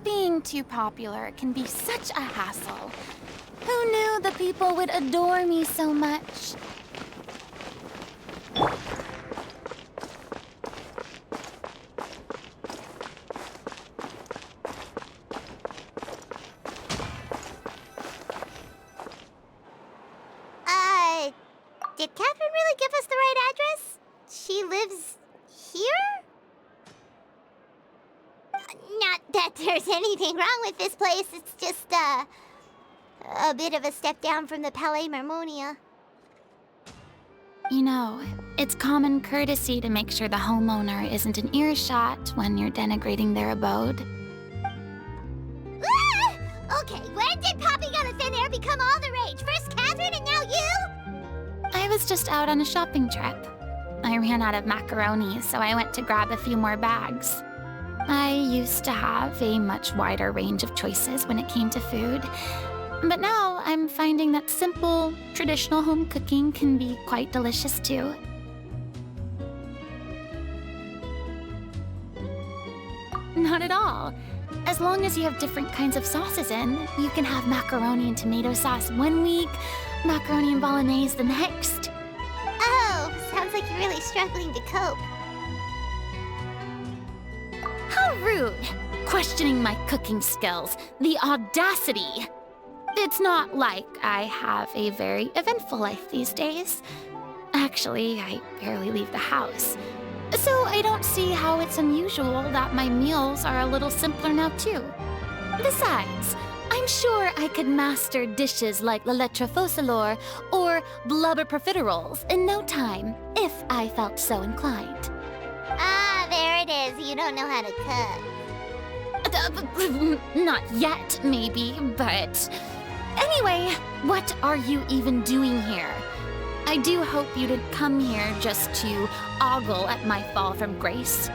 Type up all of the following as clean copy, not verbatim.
Being too popular can be such a hassle. Who knew the people would adore me so much? Did Catherine really give us the right address? She lives here? Not that there's anything wrong with this place. It's just, a bit of a step down from the Palais Marmonia. You know, it's common courtesy to make sure the homeowner isn't in earshot when you're denigrating their abode. Ah! Okay, when did popping out of thin air become all the rage? First Catherine and now you? I was just out on a shopping trip. I ran out of macaroni, so I went to grab a few more bags. I used to have a much wider range of choices when it came to food, but now I'm finding that simple, traditional home cooking can be quite delicious too. Not at all. As long as you have different kinds of sauces in, you can have macaroni and tomato sauce one week, macaroni and bolognese the next. Oh, sounds like you're really struggling to cope. How rude! Questioning my cooking skills. The audacity! It's not like I have a very eventful life these days. Actually, I barely leave the house. So I don't see how it's unusual that my meals are a little simpler now too. Besides, I'm sure I could master dishes like la lettre faucilor or blubber profiteroles in no time, if I felt so inclined. Ah, there it is. You don't know how to cook. Not yet, maybe, but... Anyway, what are you even doing here? I do hope you didn't come here just to ogle at my fall from grace.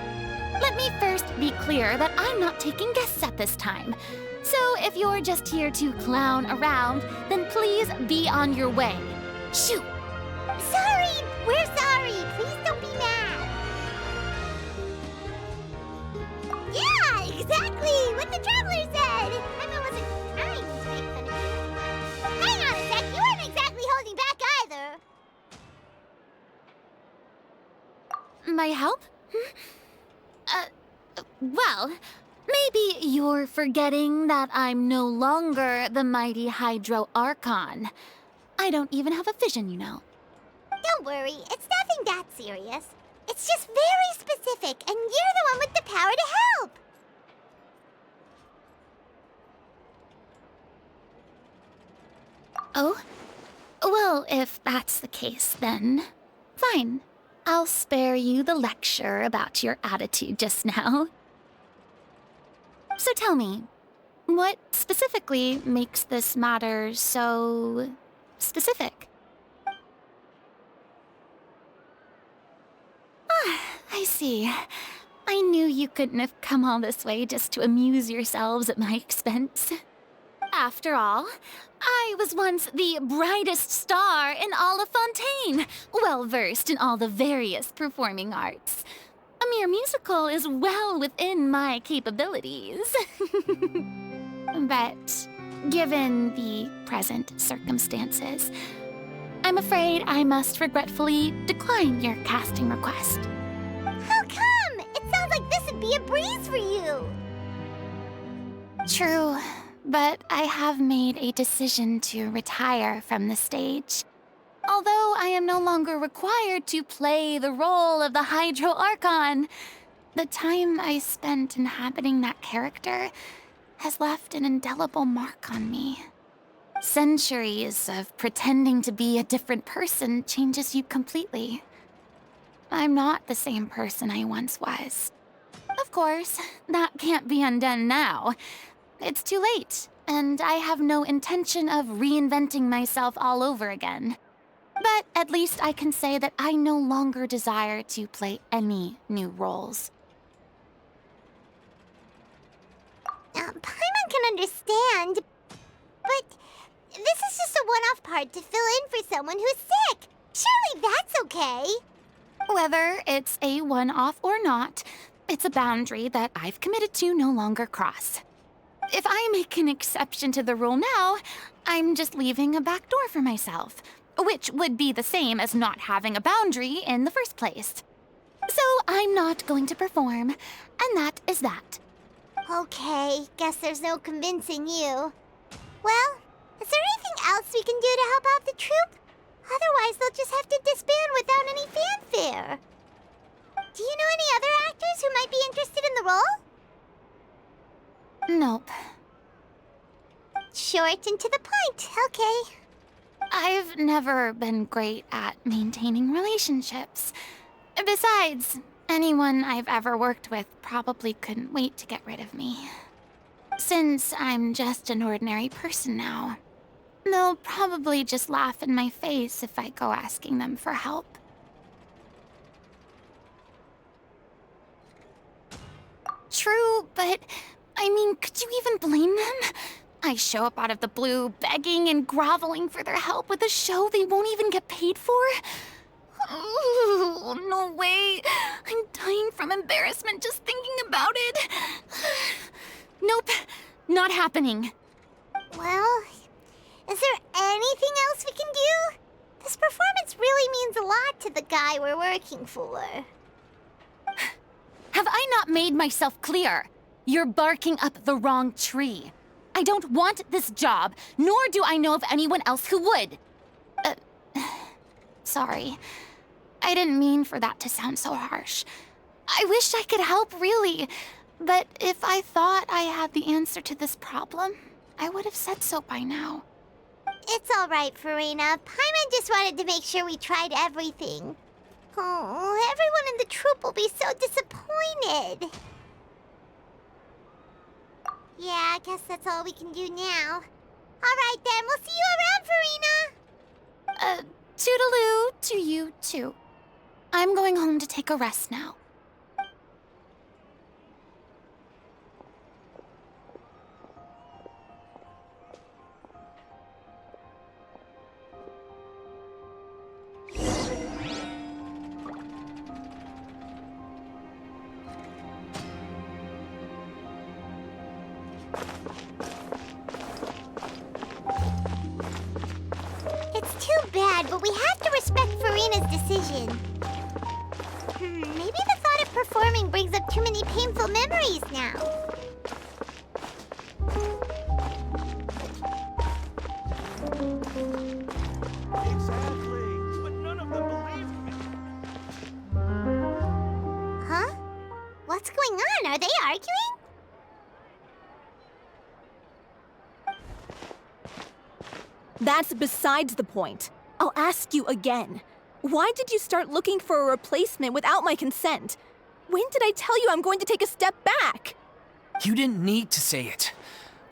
Let me first be clear that I'm not taking guests at this time. So if you're just here to clown around, then please be on your way. Shoo! Sorry! We're sorry! Please don't be mad! Yeah, exactly! What the traveler said! I wasn't trying to make fun of you. Hang on a sec, you weren't exactly holding back either. My help? Well, maybe you're forgetting that I'm no longer the mighty Hydro Archon. I don't even have a vision, you know. Don't worry, it's nothing that serious. It's just very specific, and you're the one with the power to help. Oh? Well, if that's the case, then fine. I'll spare you the lecture about your attitude just now. So tell me, what specifically makes this matter so specific? Ah, I see. I knew you couldn't have come all this way just to amuse yourselves at my expense. After all, I was once the brightest star in all of Fontaine, well-versed in all the various performing arts. A mere musical is well within my capabilities. But given the present circumstances, I'm afraid I must regretfully decline your casting request. How come? It sounds like this would be a breeze for you. True, but I have made a decision to retire from the stage. Although I am no longer required to play the role of the Hydro Archon, the time I spent inhabiting that character has left an indelible mark on me. Centuries of pretending to be a different person changes you completely. I'm not the same person I once was. Of course, that can't be undone now. It's too late, and I have no intention of reinventing myself all over again. But at least I can say that I no longer desire to play any new roles. Paimon can understand, but this is just a one-off part to fill in for someone who's sick. Surely that's okay. Whether it's a one-off or not, It's a boundary that I've committed to no longer cross. If I make an exception to the rule now, I'm just leaving a back door for myself, which would be the same as not having a boundary in the first place. So I'm not going to perform, and that is that. Okay, guess there's no convincing you. Well, is there anything else we can do to help out the troupe? Otherwise, they'll just have to disband without any fanfare. Do you know any other actors who might be interested in the role? Nope. Short and to the point, okay. I've never been great at maintaining relationships. Besides, anyone I've ever worked with probably couldn't wait to get rid of me. Since I'm just an ordinary person now, they'll probably just laugh in my face if I go asking them for help. True, but I mean, could you even blame them? I show up out of the blue, begging and groveling for their help with a show they won't even get paid for? Oh, no way. I'm dying from embarrassment just thinking about it. Nope, not happening. Well, is there anything else we can do? This performance really means a lot to the guy we're working for. Have I not made myself clear? You're barking up the wrong tree. I don't want this job, nor do I know of anyone else who would. Sorry. I didn't mean for that to sound so harsh. I wish I could help, really. But if I thought I had the answer to this problem, I would have said so by now. It's all right, Furina. Paimon just wanted to make sure we tried everything. Oh, everyone in the troupe will be so disappointed. Yeah, I guess that's all we can do now. All right, then. We'll see you around, Furina. Toodaloo to you, too. I'm going home to take a rest now. It's too bad, but we have to respect Furina's decision. Maybe the thought of performing brings up too many painful memories now. Exactly, but none of them believed me. Huh? What's going on? Are they arguing? That's besides the point. I'll ask you again. Why did you start looking for a replacement without my consent? When did I tell you I'm going to take a step back? You didn't need to say it.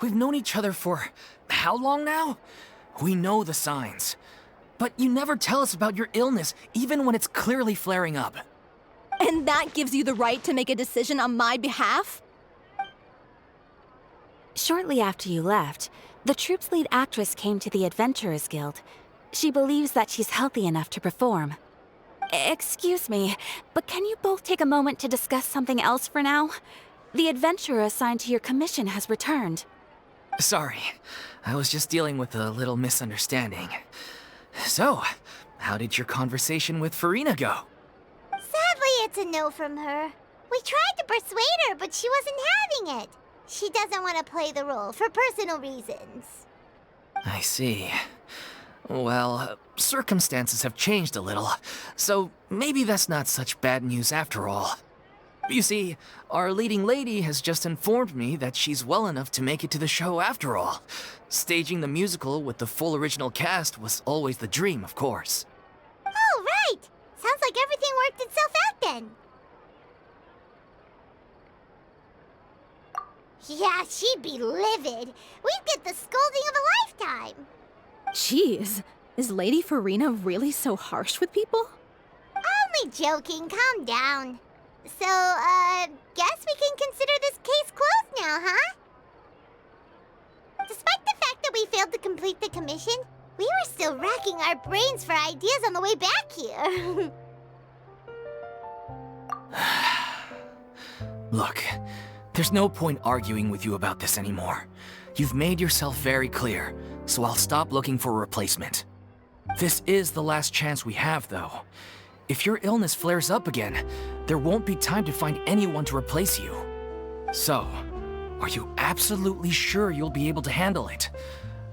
We've known each other for how long now? We know the signs. But you never tell us about your illness, even when it's clearly flaring up. And that gives you the right to make a decision on my behalf? Shortly after you left, the troupe's lead actress came to the Adventurers Guild. She believes that she's healthy enough to perform. Excuse me, but can you both take a moment to discuss something else for now? The adventurer assigned to your commission has returned. Sorry, I was just dealing with a little misunderstanding. So, how did your conversation with Furina go? Sadly, it's a no from her. We tried to persuade her, but she wasn't having it. She doesn't want to play the role for personal reasons. I see. Well, circumstances have changed a little, so maybe that's not such bad news after all. You see, our leading lady has just informed me that she's well enough to make it to the show after all. Staging the musical with the full original cast was always the dream, of course. Oh, right! Sounds like everything worked itself out then. Yeah, she'd be livid. We'd get the scolding of a lifetime. Jeez, is Lady Furina really so harsh with people? Only joking, calm down. So, guess we can consider this case closed now, huh? Despite the fact that we failed to complete the commission, we were still racking our brains for ideas on the way back here. Look, there's no point arguing with you about this anymore. You've made yourself very clear, so I'll stop looking for a replacement. This is the last chance we have, though. If your illness flares up again, there won't be time to find anyone to replace you. So, are you absolutely sure you'll be able to handle it?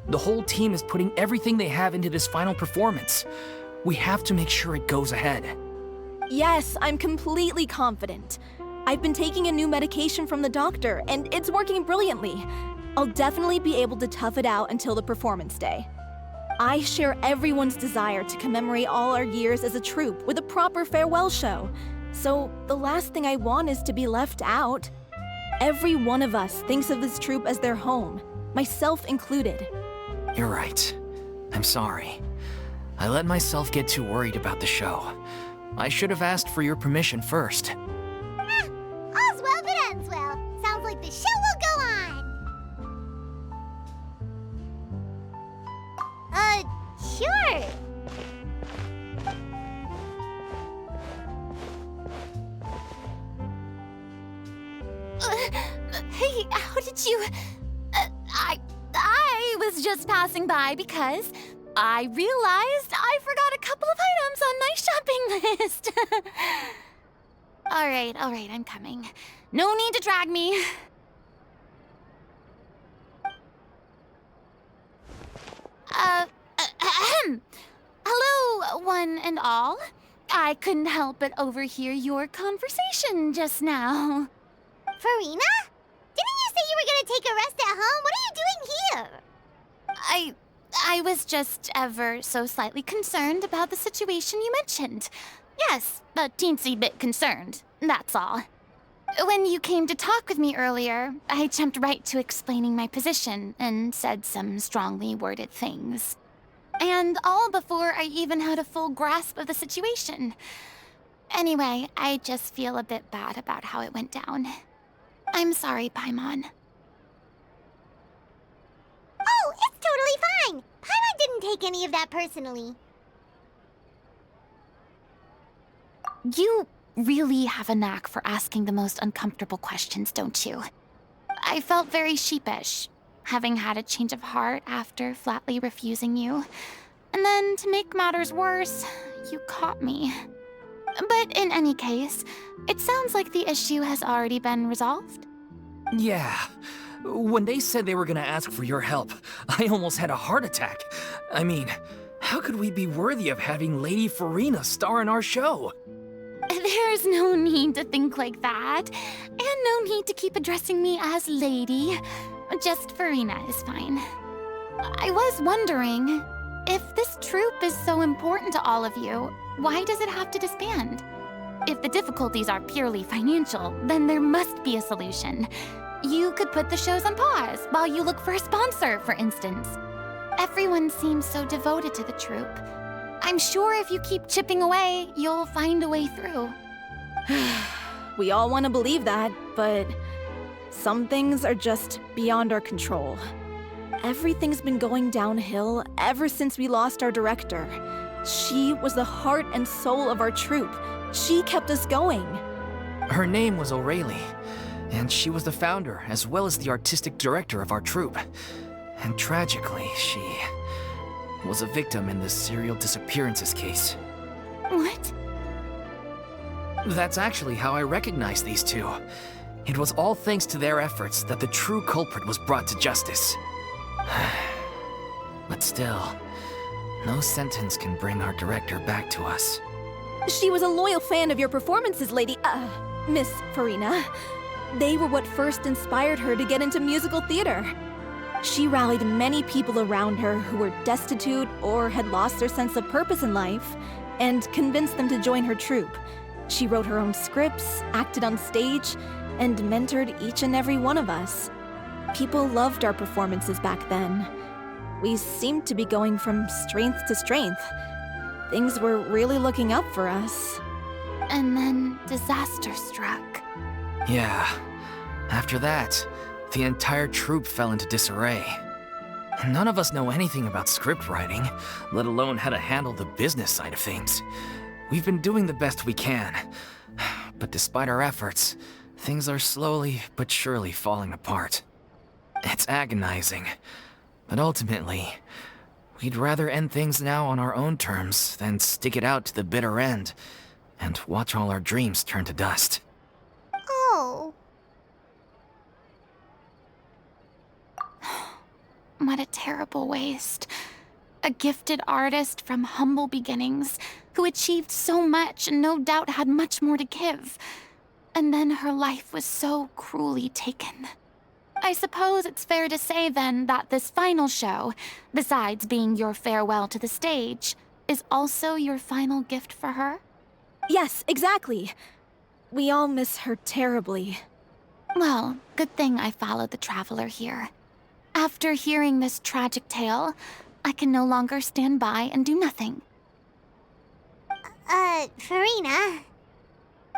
The whole team is putting everything they have into this final performance. We have to make sure it goes ahead. Yes, I'm completely confident. I've been taking a new medication from the doctor, and it's working brilliantly. I'll definitely be able to tough it out until the performance day. I share everyone's desire to commemorate all our years as a troupe with a proper farewell show. So the last thing I want is to be left out. Every one of us thinks of this troupe as their home, myself included. You're right. I'm sorry. I let myself get too worried about the show. I should have asked for your permission first. All's well that ends well. Sounds like the show will go on. Sure. Hey, how did you... I was just passing by because I realized I forgot a couple of items on my shopping list. All right, I'm coming. No need to drag me. Hello, one and all. I couldn't help but overhear your conversation just now. Furina? Didn't you say you were gonna take a rest at home? What are you doing here? I was just ever so slightly concerned about the situation you mentioned. Yes, a teensy bit concerned, that's all. When you came to talk with me earlier, I jumped right to explaining my position and said some strongly worded things. And all before I even had a full grasp of the situation. Anyway, I just feel a bit bad about how it went down. I'm sorry, Paimon. Oh, it's totally fine. Paimon didn't take any of that personally. You really have a knack for asking the most uncomfortable questions, don't you? I felt very sheepish, having had a change of heart after flatly refusing you. And then, to make matters worse, you caught me. But in any case, it sounds like the issue has already been resolved. Yeah. When they said they were gonna ask for your help, I almost had a heart attack. I mean, how could we be worthy of having Lady Furina star in our show? There's no need to think like that, and no need to keep addressing me as Lady. Just Furina is fine. I was wondering, if this troupe is so important to all of you, why does it have to disband? If the difficulties are purely financial, then there must be a solution. You could put the shows on pause while you look for a sponsor, for instance. Everyone seems so devoted to the troupe. I'm sure if you keep chipping away, you'll find a way through. We all want to believe that, but some things are just beyond our control. Everything's been going downhill ever since we lost our director. She was the heart and soul of our troupe. She kept us going. Her name was O'Reilly, and she was the founder as well as the artistic director of our troupe. And tragically, she was a victim in the serial disappearances case. What? That's actually how I recognized these two. It was all thanks to their efforts that the true culprit was brought to justice. But still, no sentence can bring our director back to us. She was a loyal fan of your performances, Miss Furina. They were what first inspired her to get into musical theater. She rallied many people around her who were destitute or had lost their sense of purpose in life, and convinced them to join her troupe. She wrote her own scripts, acted on stage, and mentored each and every one of us. People loved our performances back then. We seemed to be going from strength to strength. Things were really looking up for us. And then disaster struck. Yeah. After that, the entire troupe fell into disarray. None of us know anything about script writing, let alone how to handle the business side of things. We've been doing the best we can. But despite our efforts, things are slowly but surely falling apart. It's agonizing, but ultimately, we'd rather end things now on our own terms than stick it out to the bitter end and watch all our dreams turn to dust. Oh. What a terrible waste. A gifted artist from humble beginnings who achieved so much and no doubt had much more to give. And then her life was so cruelly taken. I suppose it's fair to say then that this final show, besides being your farewell to the stage, is also your final gift for her? Yes, exactly. We all miss her terribly. Well, good thing I followed the Traveler here. After hearing this tragic tale, I can no longer stand by and do nothing. Furina.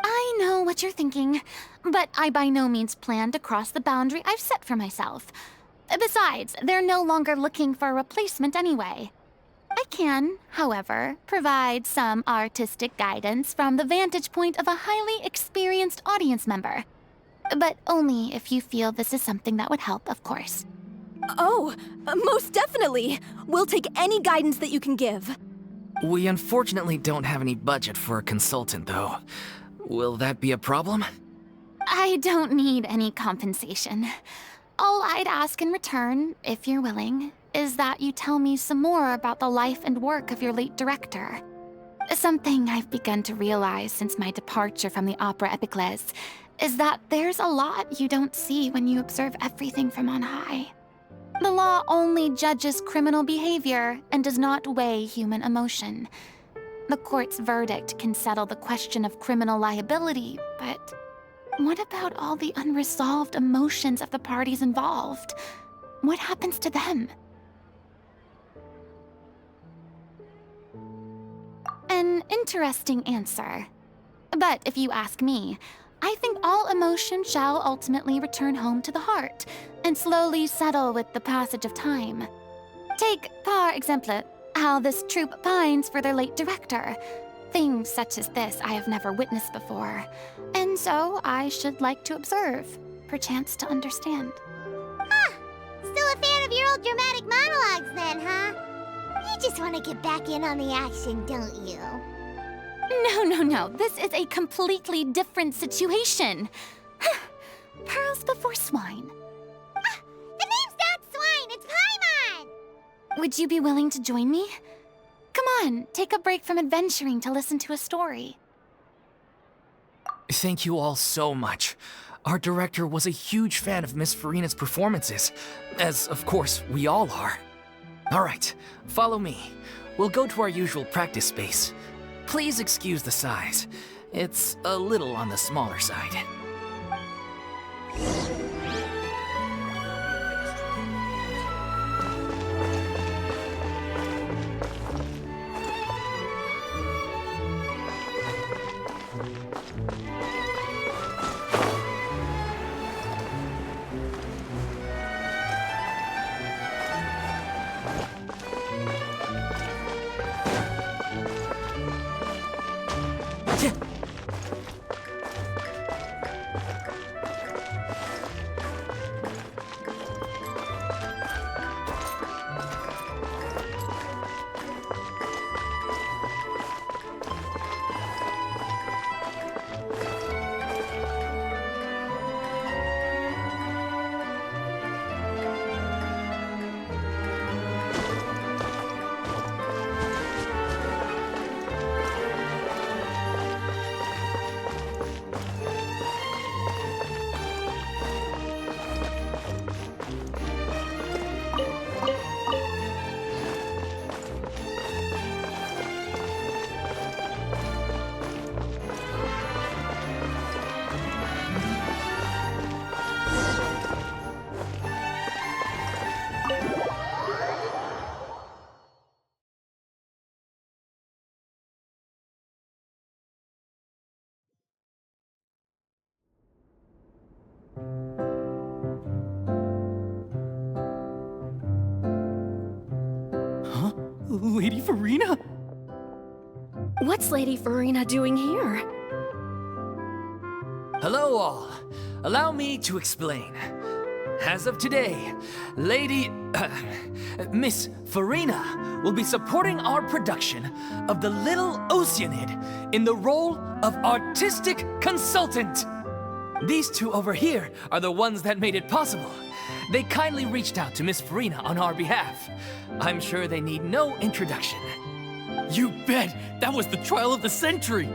I know what you're thinking, but I by no means plan to cross the boundary I've set for myself. Besides, they're no longer looking for a replacement anyway. I can, however, provide some artistic guidance from the vantage point of a highly experienced audience member. But only if you feel this is something that would help, of course. Oh, most definitely. We'll take any guidance that you can give. We unfortunately don't have any budget for a consultant, though. Will that be a problem? I don't need any compensation. All I'd ask in return, if you're willing, is that you tell me some more about the life and work of your late director. Something I've begun to realize since my departure from the Opera Epiclese is that there's a lot you don't see when you observe everything from on high. The law only judges criminal behavior and does not weigh human emotion. The court's verdict can settle the question of criminal liability, but what about all the unresolved emotions of the parties involved? What happens to them? An interesting answer. But if you ask me, I think all emotion shall ultimately return home to the heart and slowly settle with the passage of time. Take, par exemple, how this troupe pines for their late director. Things such as this I have never witnessed before, and so I should like to observe, perchance to understand. Still a fan of your old dramatic monologues then, huh? You just want to get back in on the action, don't you? No. This is a completely different situation. Pearls before swine. The name's not Swine, it's Paimon! Would you be willing to join me? Come on, take a break from adventuring to listen to a story. Thank you all so much. Our director was a huge fan of Miss Furina's performances, as of course we all are. All right, follow me. We'll go to our usual practice space. Please excuse the size. It's a little on the smaller side. Lady Furina? What's Lady Furina doing here? Hello, Hello all. Allow me to explain. As of today, Miss Furina will be supporting our production of The Little Oceanid in the role of artistic consultant. These two over here are the ones that made it possible. They kindly reached out to Miss Furina on our behalf. I'm sure they need no introduction. You bet! That was the trial of the century!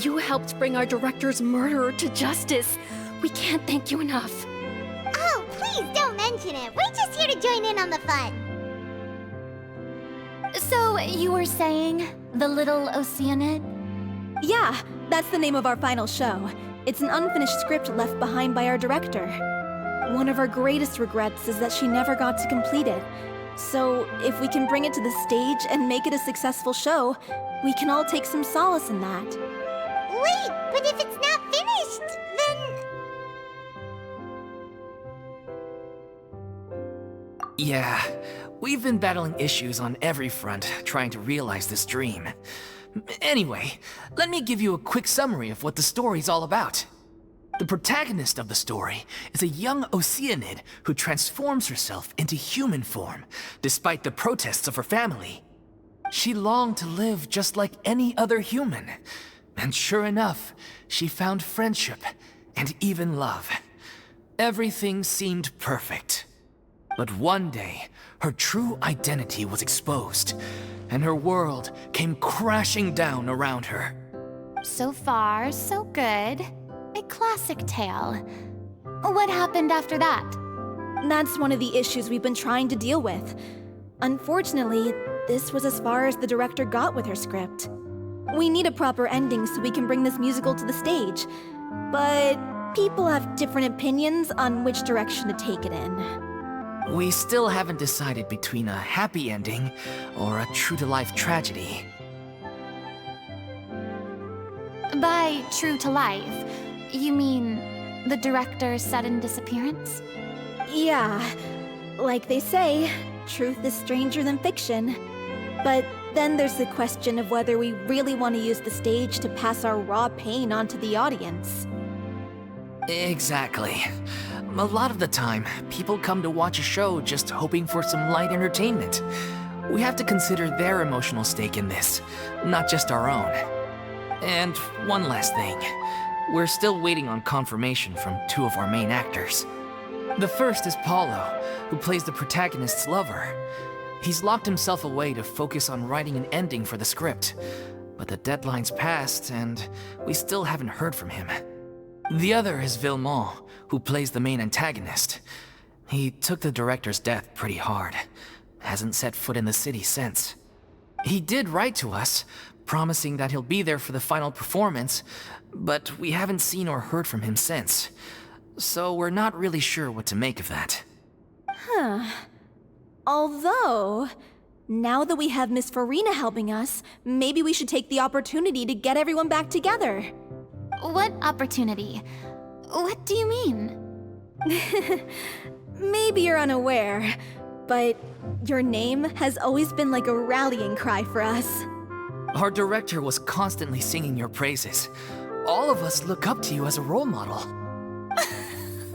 You helped bring our director's murderer to justice. We can't thank you enough. Oh, please don't mention it. We're just here to join in on the fun. So, you were saying The Little Oceanid? Yeah, that's the name of our final show. It's an unfinished script left behind by our director. One of our greatest regrets is that she never got to complete it. So, if we can bring it to the stage and make it a successful show, we can all take some solace in that. Wait, but if it's not finished, then... Yeah, we've been battling issues on every front trying to realize this dream. Anyway, let me give you a quick summary of what the story's all about. The protagonist of the story is a young Oceanid who transforms herself into human form, despite the protests of her family. She longed to live just like any other human, and sure enough, she found friendship and even love. Everything seemed perfect. But one day, her true identity was exposed, and her world came crashing down around her. So far, so good. A classic tale. What happened after that? That's one of the issues we've been trying to deal with. Unfortunately, this was as far as the director got with her script. We need a proper ending so we can bring this musical to the stage. But people have different opinions on which direction to take it in. We still haven't decided between a happy ending or a true-to-life tragedy. By true to life, you mean the director's sudden disappearance? Yeah, like they say, truth is stranger than fiction. But then there's the question of whether we really want to use the stage to pass our raw pain onto the audience. Exactly. A lot of the time, people come to watch a show just hoping for some light entertainment. We have to consider their emotional stake in this, not just our own. And one last thing. We're still waiting on confirmation from two of our main actors. The first is Paulo, who plays the protagonist's lover. He's locked himself away to focus on writing an ending for the script, but the deadline's passed and we still haven't heard from him. The other is Villemont, who plays the main antagonist. He took the director's death pretty hard. Hasn't set foot in the city since. He did write to us, promising that he'll be there for the final performance, but we haven't seen or heard from him since. So we're not really sure what to make of that. Although, now that we have Miss Furina helping us, maybe we should take the opportunity to get everyone back together. What opportunity? What do you mean? Maybe you're unaware, but your name has always been like a rallying cry for us. Our director was constantly singing your praises. All of us look up to you as a role model.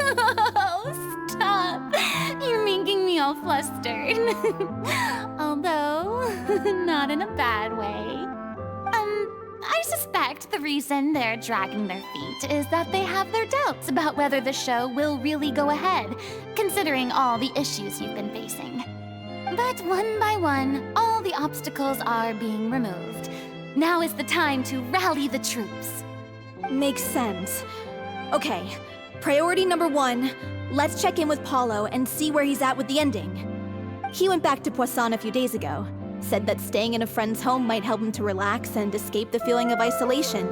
Oh, stop! You're making me all flustered. Although, not in a bad way. I suspect the reason they're dragging their feet is that they have their doubts about whether the show will really go ahead, considering all the issues you've been facing. But one by one, all the obstacles are being removed. Now is the time to rally the troops. Makes sense. Okay, priority number 1, let's check in with Paulo and see where he's at with the ending. He went back to Poisson a few days ago. Said that staying in a friend's home might help him to relax and escape the feeling of isolation.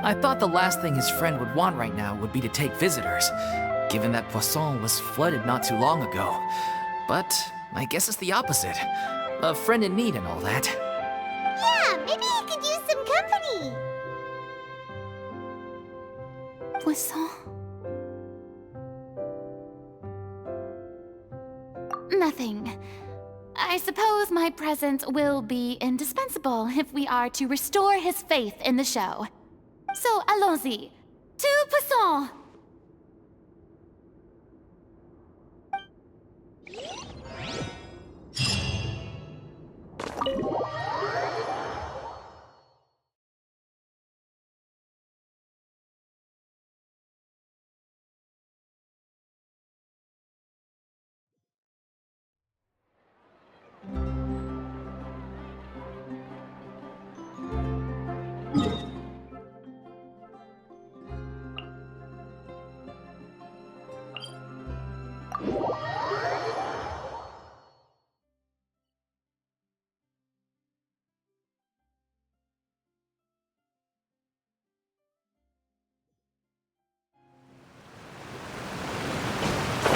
I thought the last thing his friend would want right now would be to take visitors, given that Poisson was flooded not too long ago. But I guess it's the opposite. A friend in need and all that. Yeah, maybe he could use some company. Poisson? Nothing. I suppose my presence will be indispensable if we are to restore his faith in the show. So, allons-y. Puissant!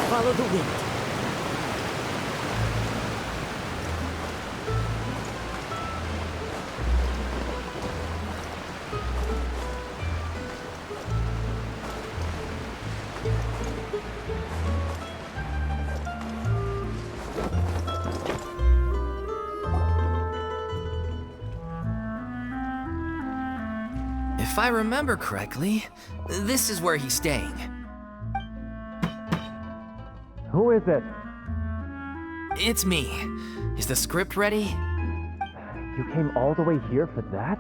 Follow the wind. If I remember correctly, this is where he's staying. Who is it? It's me. Is the script ready? You came all the way here for that?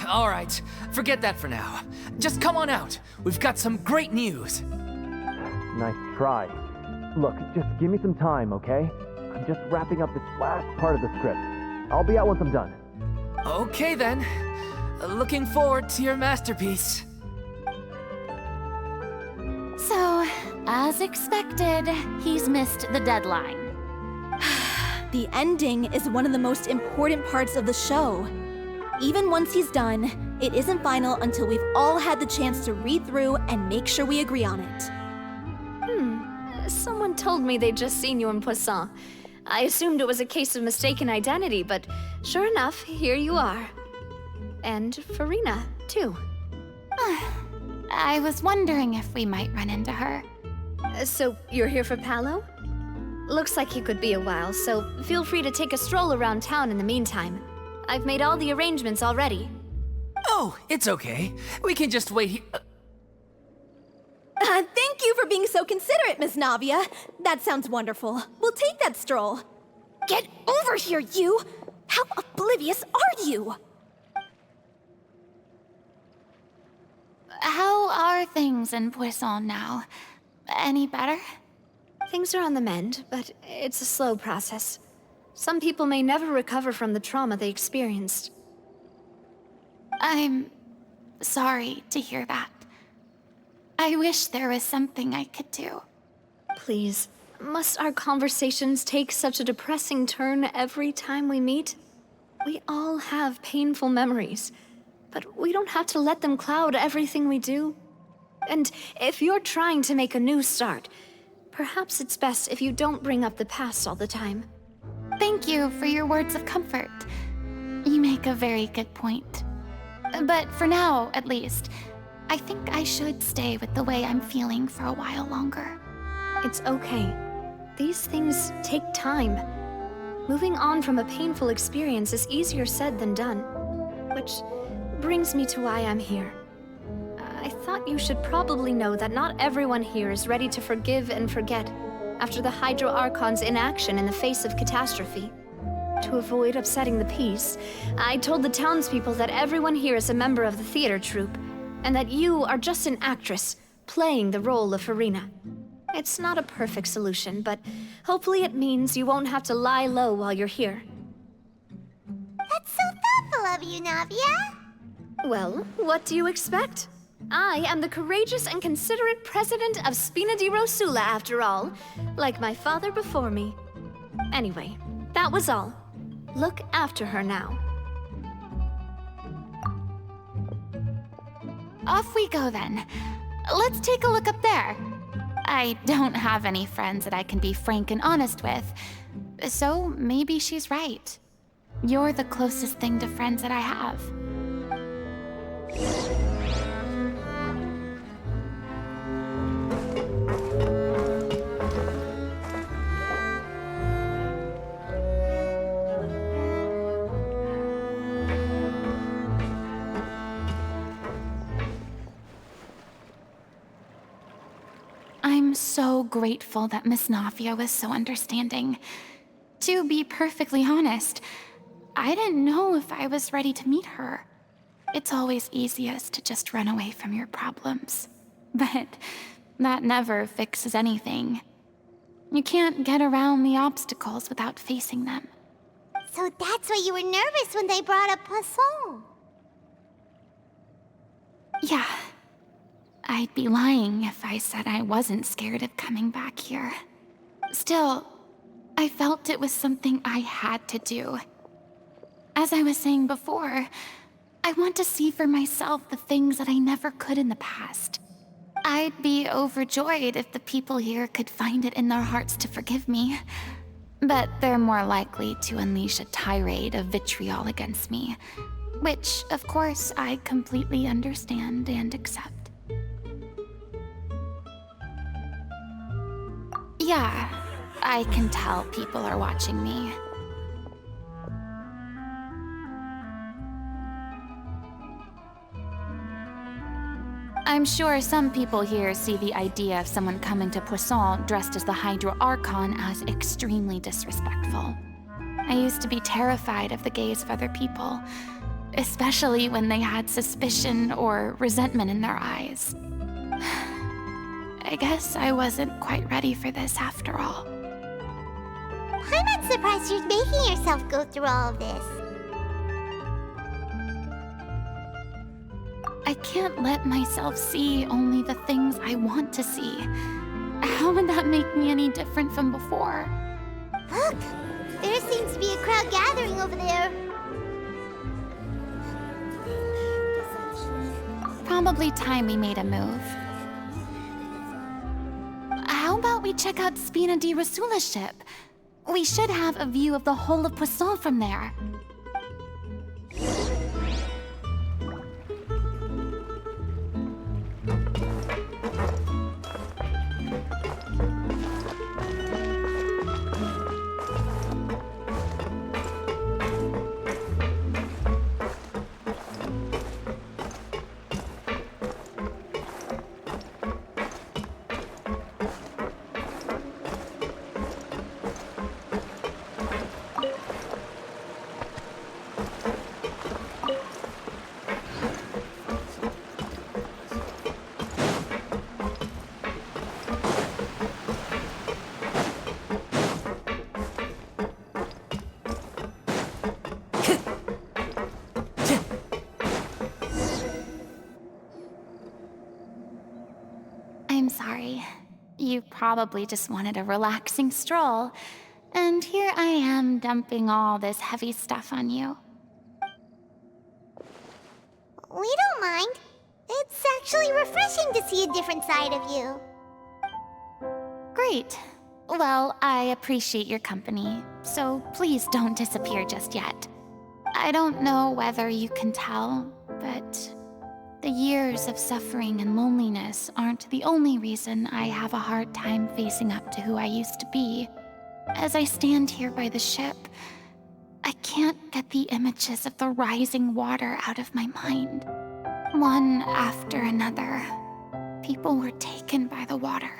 All right. Forget that for now. Just come on out. We've got some great news. Nice try. Look, just give me some time, okay? I'm just wrapping up this last part of the script. I'll be out once I'm done. Okay then. Looking forward to your masterpiece. So, as expected, he's missed the deadline. The ending is one of the most important parts of the show. Even once he's done, it isn't final until we've all had the chance to read through and make sure we agree on it. Someone told me they'd just seen you in Poisson. I assumed it was a case of mistaken identity, but sure enough, here you are. And Furina, too. I was wondering if we might run into her. So, you're here for Paolo? Looks like he could be a while, so feel free to take a stroll around town in the meantime. I've made all the arrangements already. Oh, it's okay. We can just wait here. Thank you for being so considerate, Miss Navia. That sounds wonderful. We'll take that stroll. Get over here, you! How oblivious are you? How are things in Poisson now? Any better? Things are on the mend, but it's a slow process. Some people may never recover from the trauma they experienced. I'm sorry to hear that. I wish there was something I could do. Please, must our conversations take such a depressing turn every time we meet? We all have painful memories, but we don't have to let them cloud everything we do. And if you're trying to make a new start, perhaps it's best if you don't bring up the past all the time. Thank you for your words of comfort. You make a very good point. But for now, at least, I think I should stay with the way I'm feeling for a while longer. It's okay. These things take time. Moving on from a painful experience is easier said than done. Which brings me to why I'm here. I thought you should probably know that not everyone here is ready to forgive and forget after the Hydro Archon's inaction in the face of catastrophe. To avoid upsetting the peace, I told the townspeople that everyone here is a member of the theater troupe, and that you are just an actress playing the role of Furina. It's not a perfect solution, but hopefully it means you won't have to lie low while you're here. That's so thoughtful of you, Navia. Well, what do you expect? I am the courageous and considerate president of Spina di Rosula, after all, like my father before me. Anyway, that was all. Look after her now. Off we go then. Let's take a look up there. I don't have any friends that I can be frank and honest with, so maybe she's right. You're the closest thing to friends that I have. so grateful that Miss Nafia was so understanding. To be perfectly honest, I didn't know if I was ready to meet her. It's always easiest to just run away from your problems. But that never fixes anything. You can't get around the obstacles without facing them. So that's why you were nervous when they brought up Poisson. Yeah. I'd be lying if I said I wasn't scared of coming back here. Still, I felt it was something I had to do. As I was saying before, I want to see for myself the things that I never could in the past. I'd be overjoyed if the people here could find it in their hearts to forgive me. But they're more likely to unleash a tirade of vitriol against me, which, of course, I completely understand and accept. Yeah, I can tell people are watching me. I'm sure some people here see the idea of someone coming to Poisson dressed as the Hydro Archon as extremely disrespectful. I used to be terrified of the gaze of other people, especially when they had suspicion or resentment in their eyes. I guess I wasn't quite ready for this after all. I'm not surprised you're making yourself go through all of this. I can't let myself see only the things I want to see. How would that make me any different from before? Look! There seems to be a crowd gathering over there. Probably time we made a move. How about we check out Spina di Rosula's ship? We should have a view of the whole of Poisson from there. I'm sorry. You probably just wanted a relaxing stroll, and here I am dumping all this heavy stuff on you. We don't mind. It's actually refreshing to see a different side of you. Great. Well, I appreciate your company, so please don't disappear just yet. I don't know whether you can tell, but the years of suffering and loneliness aren't the only reason I have a hard time facing up to who I used to be. As I stand here by the ship, I can't get the images of the rising water out of my mind. One after another, people were taken by the water.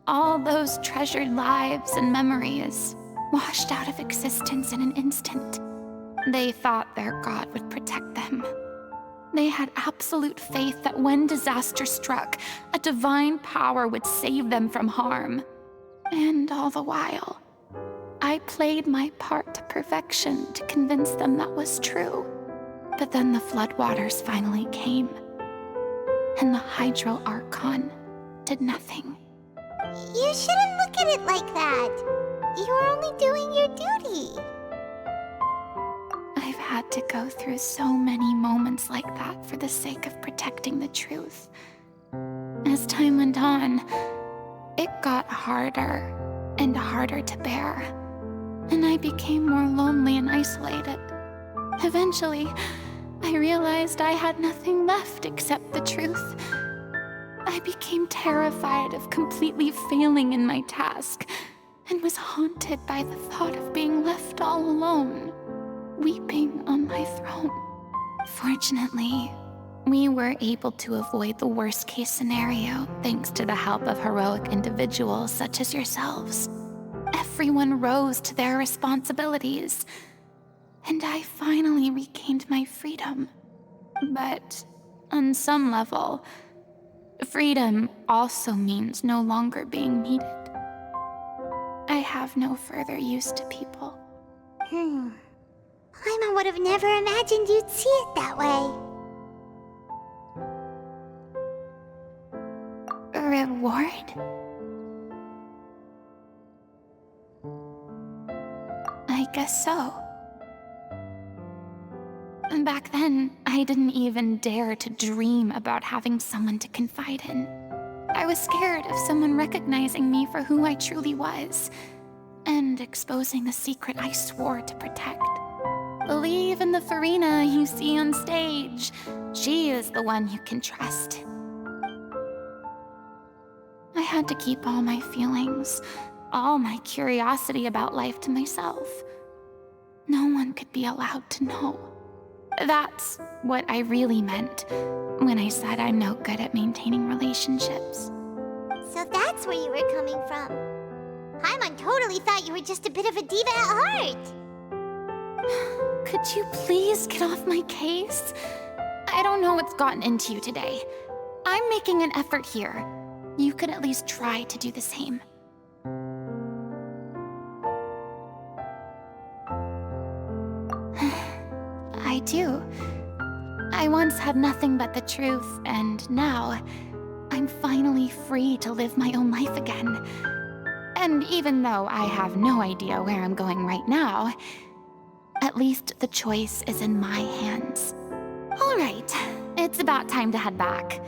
All those treasured lives and memories washed out of existence in an instant. They thought their god would protect them. They had absolute faith that when disaster struck, a divine power would save them from harm. And all the while, I played my part to perfection to convince them that was true. But then the floodwaters finally came, and the Hydro Archon did nothing. You shouldn't look at it like that. You were only doing your duty. I've had to go through so many moments like that for the sake of protecting the truth. As time went on, it got harder and harder to bear, and I became more lonely and isolated. Eventually, I realized I had nothing left except the truth. I became terrified of completely failing in my task, and was haunted by the thought of being left all alone, weeping on my throne. Fortunately, We were able to avoid the worst case scenario thanks to the help of heroic individuals such as yourselves. Everyone rose to their responsibilities, and I finally regained my freedom. But on some level, freedom also means no longer being needed. I have no further use to people. Paimon would have never imagined you'd see it that way. A reward? I guess so. Back then, I didn't even dare to dream about having someone to confide in. I was scared of someone recognizing me for who I truly was, and exposing the secret I swore to protect. Believe in the Furina you see on stage. She is the one you can trust. I had to keep all my feelings, all my curiosity about life to myself. No one could be allowed to know. That's what I really meant when I said I'm no good at maintaining relationships. So that's where you were coming from. Paimon totally thought you were just a bit of a diva at heart. Could you please get off my case? I don't know what's gotten into you today. I'm making an effort here. You could at least try to do the same. I do. I once had nothing but the truth, and now I'm finally free to live my own life again. And even though I have no idea where I'm going right now, at least the choice is in my hands. All right, it's about time to head back.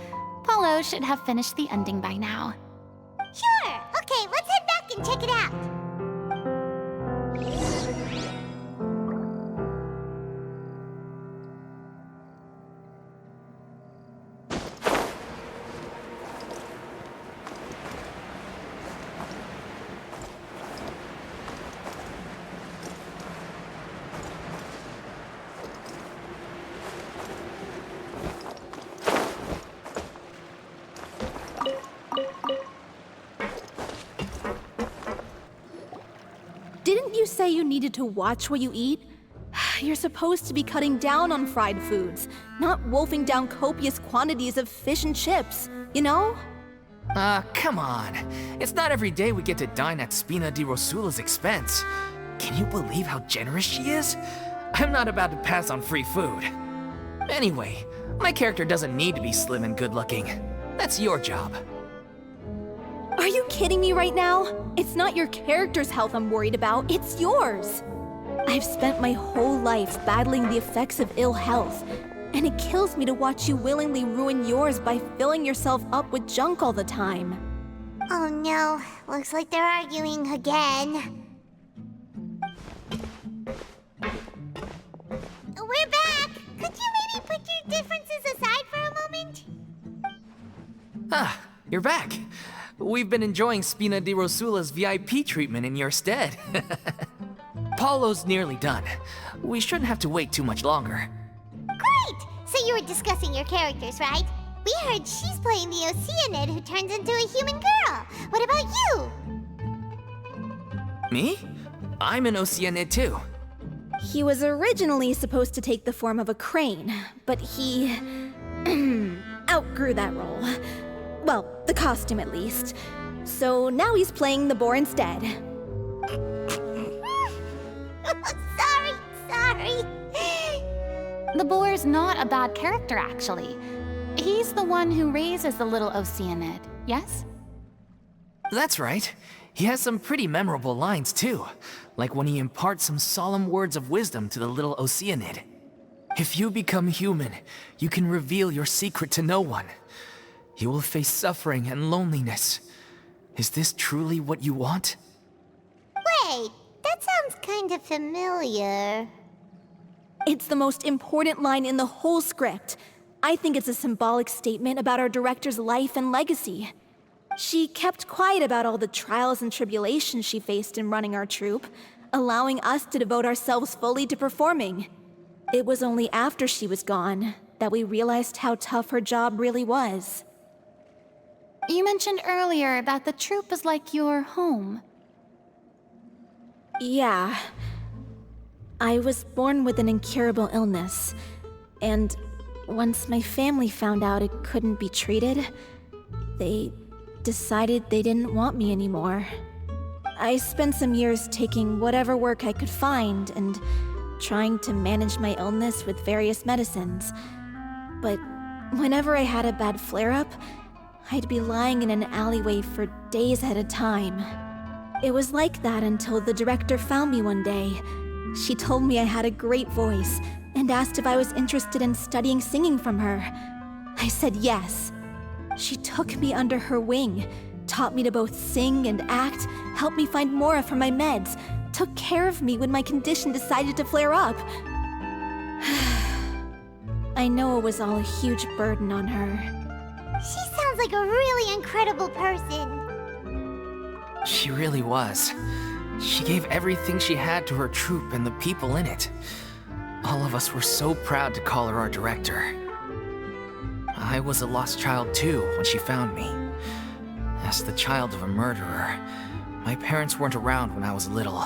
Paulo should have finished the ending by now. Sure. Okay, let's head back and check it out. Didn't you say you needed to watch what you eat? You're supposed to be cutting down on fried foods, not wolfing down copious quantities of fish and chips, you know? Come on. It's not every day we get to dine at Spina di Rosula's expense. Can you believe how generous she is? I'm not about to pass on free food. Anyway, my character doesn't need to be slim and good-looking. That's your job. Are you kidding me right now? It's not your character's health I'm worried about, it's yours. I've spent my whole life battling the effects of ill health, and it kills me to watch you willingly ruin yours by filling yourself up with junk all the time. Oh no, looks like they're arguing again. We're back! Could you maybe put your differences aside for a moment? Ah, you're back. We've been enjoying Spina di Rosula's VIP treatment in your stead. Paulo's nearly done. We shouldn't have to wait too much longer. Great! So you were discussing your characters, right? We heard she's playing the Oceanid who turns into a human girl. What about you? Me? I'm an Oceanid too. He was originally supposed to take the form of a crane, but he outgrew that role. Well, the costume at least. So now he's playing the boar instead. Sorry. The boar's not a bad character, actually. He's the one who raises the little Oceanid, yes? That's right. He has some pretty memorable lines too, like when he imparts some solemn words of wisdom to the little Oceanid. If you become human, you can reveal your secret to no one. You will face suffering and loneliness. Is this truly what you want? Wait, that sounds kind of familiar. It's the most important line in the whole script. I think it's a symbolic statement about our director's life and legacy. She kept quiet about all the trials and tribulations she faced in running our troupe, allowing us to devote ourselves fully to performing. It was only after she was gone that we realized how tough her job really was. You mentioned earlier that the troop is like your home. Yeah. I was born with an incurable illness, and once my family found out it couldn't be treated, they decided they didn't want me anymore. I spent some years taking whatever work I could find and trying to manage my illness with various medicines. But whenever I had a bad flare-up, I'd be lying in an alleyway for days at a time. It was like that until the director found me one day. She told me I had a great voice and asked if I was interested in studying singing from her. I said yes. She took me under her wing, taught me to both sing and act, helped me find Mora for my meds, took care of me when my condition decided to flare up. I know it was all a huge burden on her. She sounds like a really incredible person. She really was. She gave everything she had to her troupe and the people in it. All of us were so proud to call her our director. I was a lost child too when she found me. As the child of a murderer, my parents weren't around when I was little,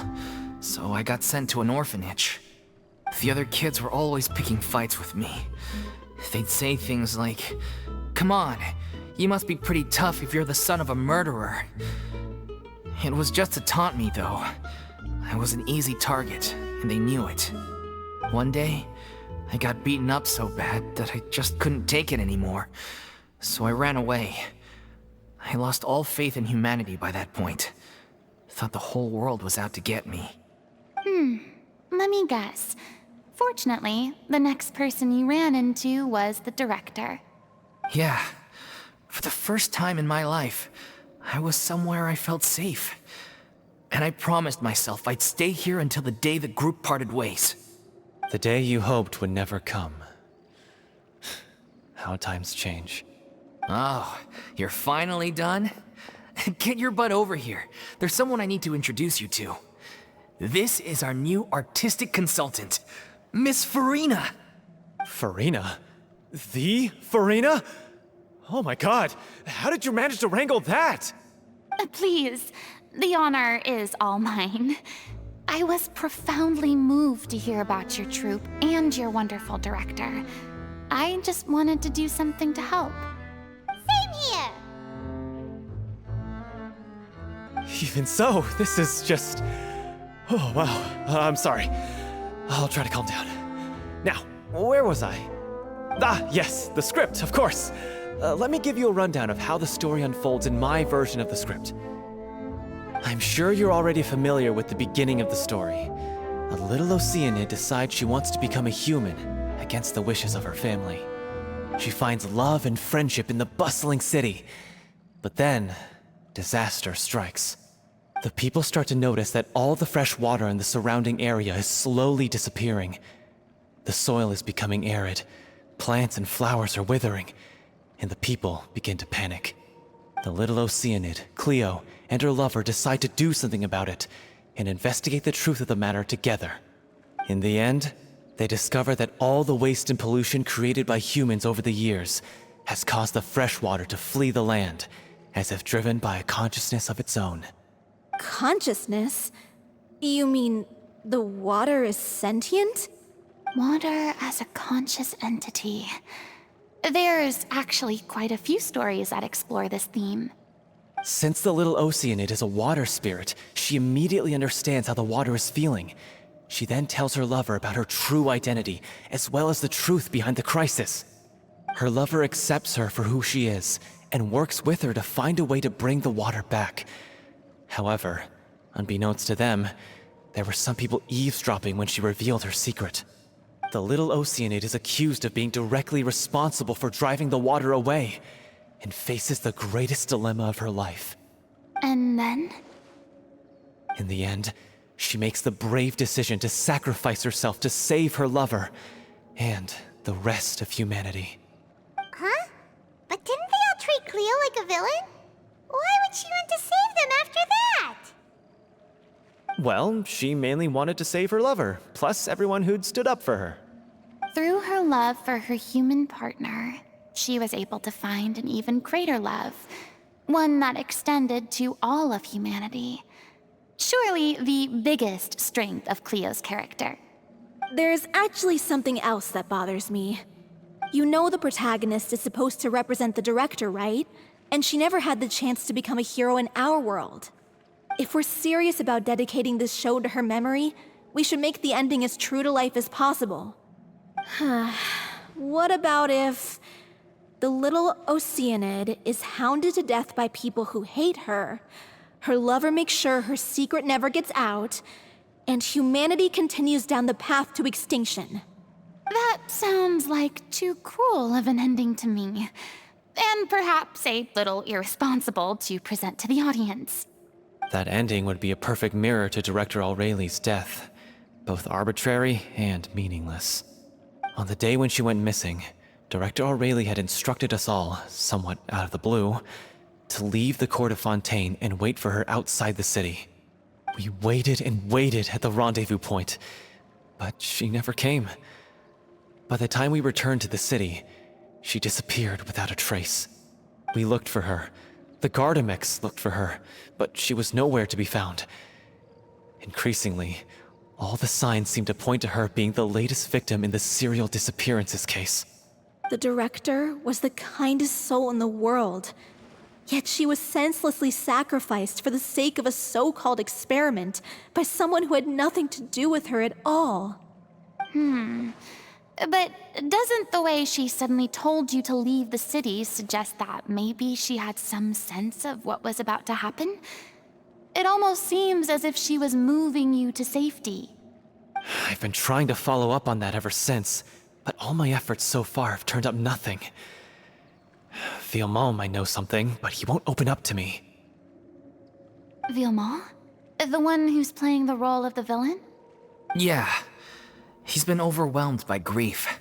so I got sent to an orphanage. The other kids were always picking fights with me. They'd say things like, "Come on, you must be pretty tough if you're the son of a murderer." It was just to taunt me, though. I was an easy target, and they knew it. One day, I got beaten up so bad that I just couldn't take it anymore, so I ran away. I lost all faith in humanity by that point. Thought the whole world was out to get me. Let me guess. Fortunately, the next person you ran into was the director. Yeah. For the first time in my life, I was somewhere I felt safe. And I promised myself I'd stay here until the day the group parted ways. The day you hoped would never come. How times change. Oh, you're finally done? Get your butt over here. There's someone I need to introduce you to. This is our new artistic consultant, Miss Furina. Furina? The Furina? Oh my god, how did you manage to wrangle that? Please, the honor is all mine. I was profoundly moved to hear about your troupe and your wonderful director. I just wanted to do something to help. Same here. Even so, this is just... Oh, wow. I'm sorry. I'll try to calm down. Now, where was I? Ah, yes, the script, of course. Let me give you a rundown of how the story unfolds in my version of the script. I'm sure you're already familiar with the beginning of the story. A little Oceanid decides she wants to become a human against the wishes of her family. She finds love and friendship in the bustling city. But then, disaster strikes. The people start to notice that all the fresh water in the surrounding area is slowly disappearing. The soil is becoming arid, plants and flowers are withering, and the people begin to panic. The little Oceanid, Cleo, and her lover decide to do something about it and investigate the truth of the matter together. In the end, they discover that all the waste and pollution created by humans over the years has caused the fresh water to flee the land, as if driven by a consciousness of its own. Consciousness? You mean the water is sentient? Water as a conscious entity. There's actually quite a few stories that explore this theme. Since the little Oceanid is a water spirit, she immediately understands how the water is feeling. She then tells her lover about her true identity, as well as the truth behind the crisis. Her lover accepts her for who she is, and works with her to find a way to bring the water back. However, unbeknownst to them, there were some people eavesdropping when she revealed her secret. The little Oceanid is accused of being directly responsible for driving the water away, and faces the greatest dilemma of her life. And then? In the end, she makes the brave decision to sacrifice herself to save her lover, and the rest of humanity. Huh? But didn't they all treat Cleo like a villain? Why would she want to save them after that? Well, she mainly wanted to save her lover, plus everyone who'd stood up for her. through her love for her human partner, she was able to find an even greater love, one that extended to all of humanity. Surely the biggest strength of Cleo's character. There's actually something else that bothers me. You know the protagonist is supposed to represent the director, right? And she never had the chance to become a hero in our world. If we're serious about dedicating this show to her memory, we should make the ending as true to life as possible. What about if the little Oceanid is hounded to death by people who hate her, her lover makes sure her secret never gets out, and humanity continues down the path to extinction? That sounds like too cruel of an ending to me, and perhaps a little irresponsible to present to the audience. That ending would be a perfect mirror to Director Aureli's death, both arbitrary and meaningless. On the day when she went missing, Director Aureli had instructed us all, somewhat out of the blue, to leave the court of Fontaine and wait for her outside the city. We waited and waited at the rendezvous point, but she never came. By the time we returned to the city, she disappeared without a trace. We looked for her. The Gardamex looked for her, but she was nowhere to be found. Increasingly, all the signs seemed to point to her being the latest victim in the serial disappearances case. The director was the kindest soul in the world, yet she was senselessly sacrificed for the sake of a so-called experiment by someone who had nothing to do with her at all. But doesn't the way she suddenly told you to leave the city suggest that maybe she had some sense of what was about to happen? It almost seems as if she was moving you to safety. I've been trying to follow up on that ever since, but all my efforts so far have turned up nothing. Villemont might know something, but he won't open up to me. Villemont? The one who's playing the role of the villain? Yeah. He's been overwhelmed by grief.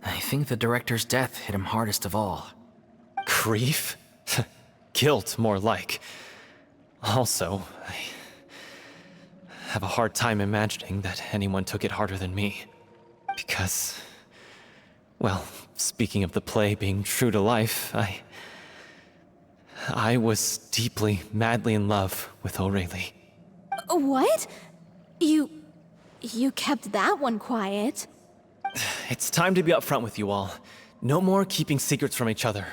I think the director's death hit him hardest of all. Grief? Guilt, more like. Also, I have a hard time imagining that anyone took it harder than me. Because, well, speaking of the play being true to life, I was deeply, madly in love with Aureli. What? You kept that one quiet. It's time to be upfront with you all. No more keeping secrets from each other.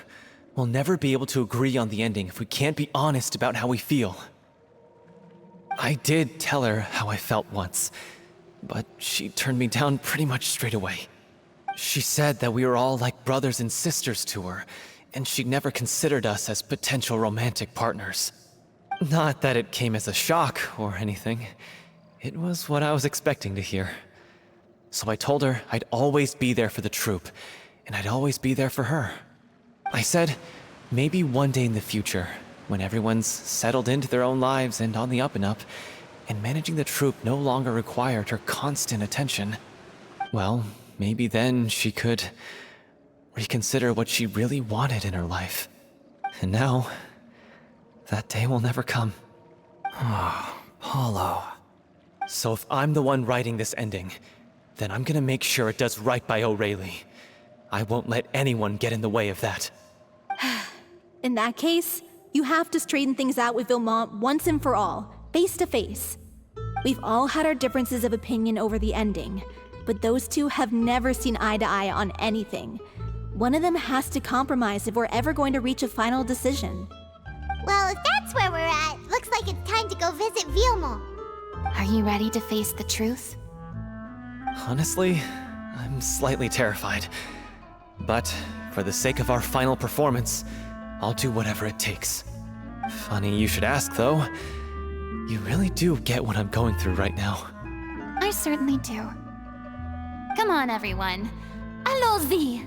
We'll never be able to agree on the ending if we can't be honest about how we feel. I did tell her how I felt once, but she turned me down pretty much straight away. She said that we were all like brothers and sisters to her, and she'd never considered us as potential romantic partners. Not that it came as a shock or anything. It was what I was expecting to hear. So I told her I'd always be there for the troupe, and I'd always be there for her. I said, maybe one day in the future, when everyone's settled into their own lives and on the up and up, and managing the troupe no longer required her constant attention, well, maybe then she could reconsider what she really wanted in her life. And now, that day will never come. Oh, Paulo. So if I'm the one writing this ending, then I'm gonna make sure it does right by Aureli. I won't let anyone get in the way of that. In that case, you have to straighten things out with Villemont once and for all, face to face. We've all had our differences of opinion over the ending, but those two have never seen eye to eye on anything. One of them has to compromise if we're ever going to reach a final decision. Well, if that's where we're at, looks like it's time to go visit Villemont. Are you ready to face the truth? Honestly, I'm slightly terrified. But for the sake of our final performance, I'll do whatever it takes. Funny you should ask, though. You really do get what I'm going through right now. I certainly do. Come on, everyone. Allons-y!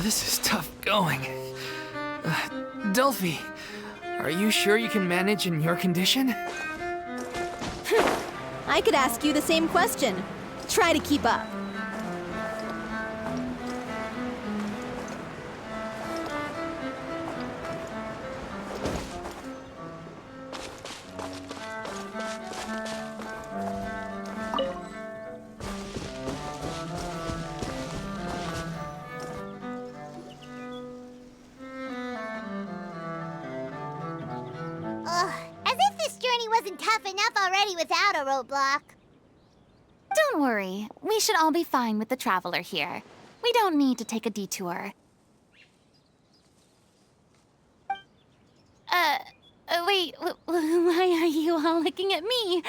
this is tough going. Delphi, are you sure you can manage in your condition? I could ask you the same question. Try to keep up. Ugh, as if this journey wasn't tough enough already without a roadblock. Don't worry. We should all be fine with the traveler here. We don't need to take a detour. Wait, why are you all looking at me?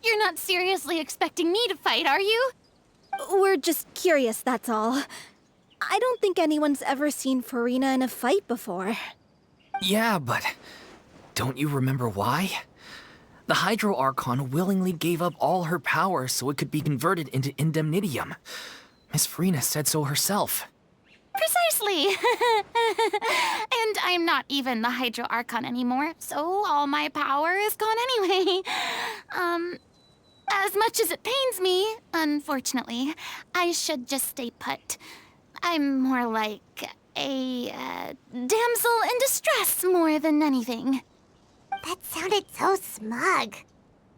You're not seriously expecting me to fight, are you? We're just curious, that's all. I don't think anyone's ever seen Furina in a fight before. Yeah, but don't you remember why? The Hydro Archon willingly gave up all her power so it could be converted into indemnitium. Miss Furina said so herself. Precisely! And I'm not even the Hydro Archon anymore, so all my power is gone anyway. As much as it pains me, unfortunately, I should just stay put. I'm more like a damsel in distress more than anything. That sounded so smug.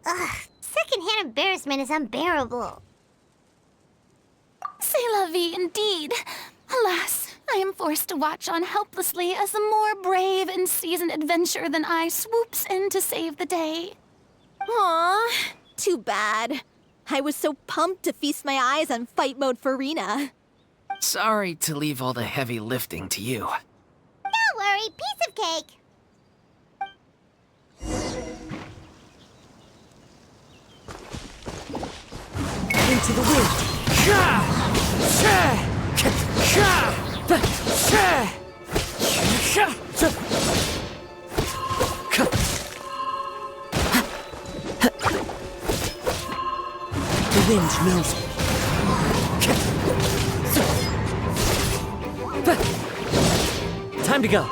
Ugh, secondhand embarrassment is unbearable. C'est la vie, indeed. Alas, I am forced to watch on helplessly as a more brave and seasoned adventurer than I swoops in to save the day. Aw, too bad. I was so pumped to feast my eyes on fight mode Furina. Sorry to leave all the heavy lifting to you. Don't worry, piece of cake. Into the wind. The wind knows me. Time to go.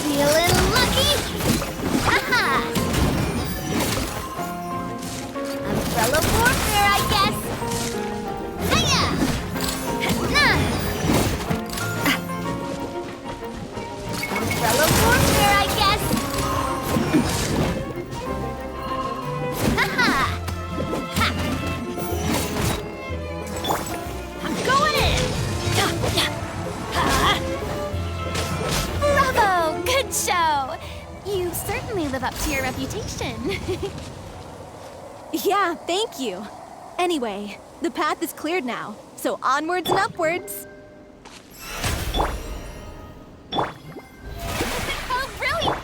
Feeling lucky? Haha! Umbrella warfare, I guess. Hiya! Nah! Umbrella warfare, I guess. Haha! Ha! I'm going in! Bravo! Good show! You certainly live up to your reputation. Yeah, thank you. Anyway, the path is cleared now, so onwards and upwards. Oh, brilliant!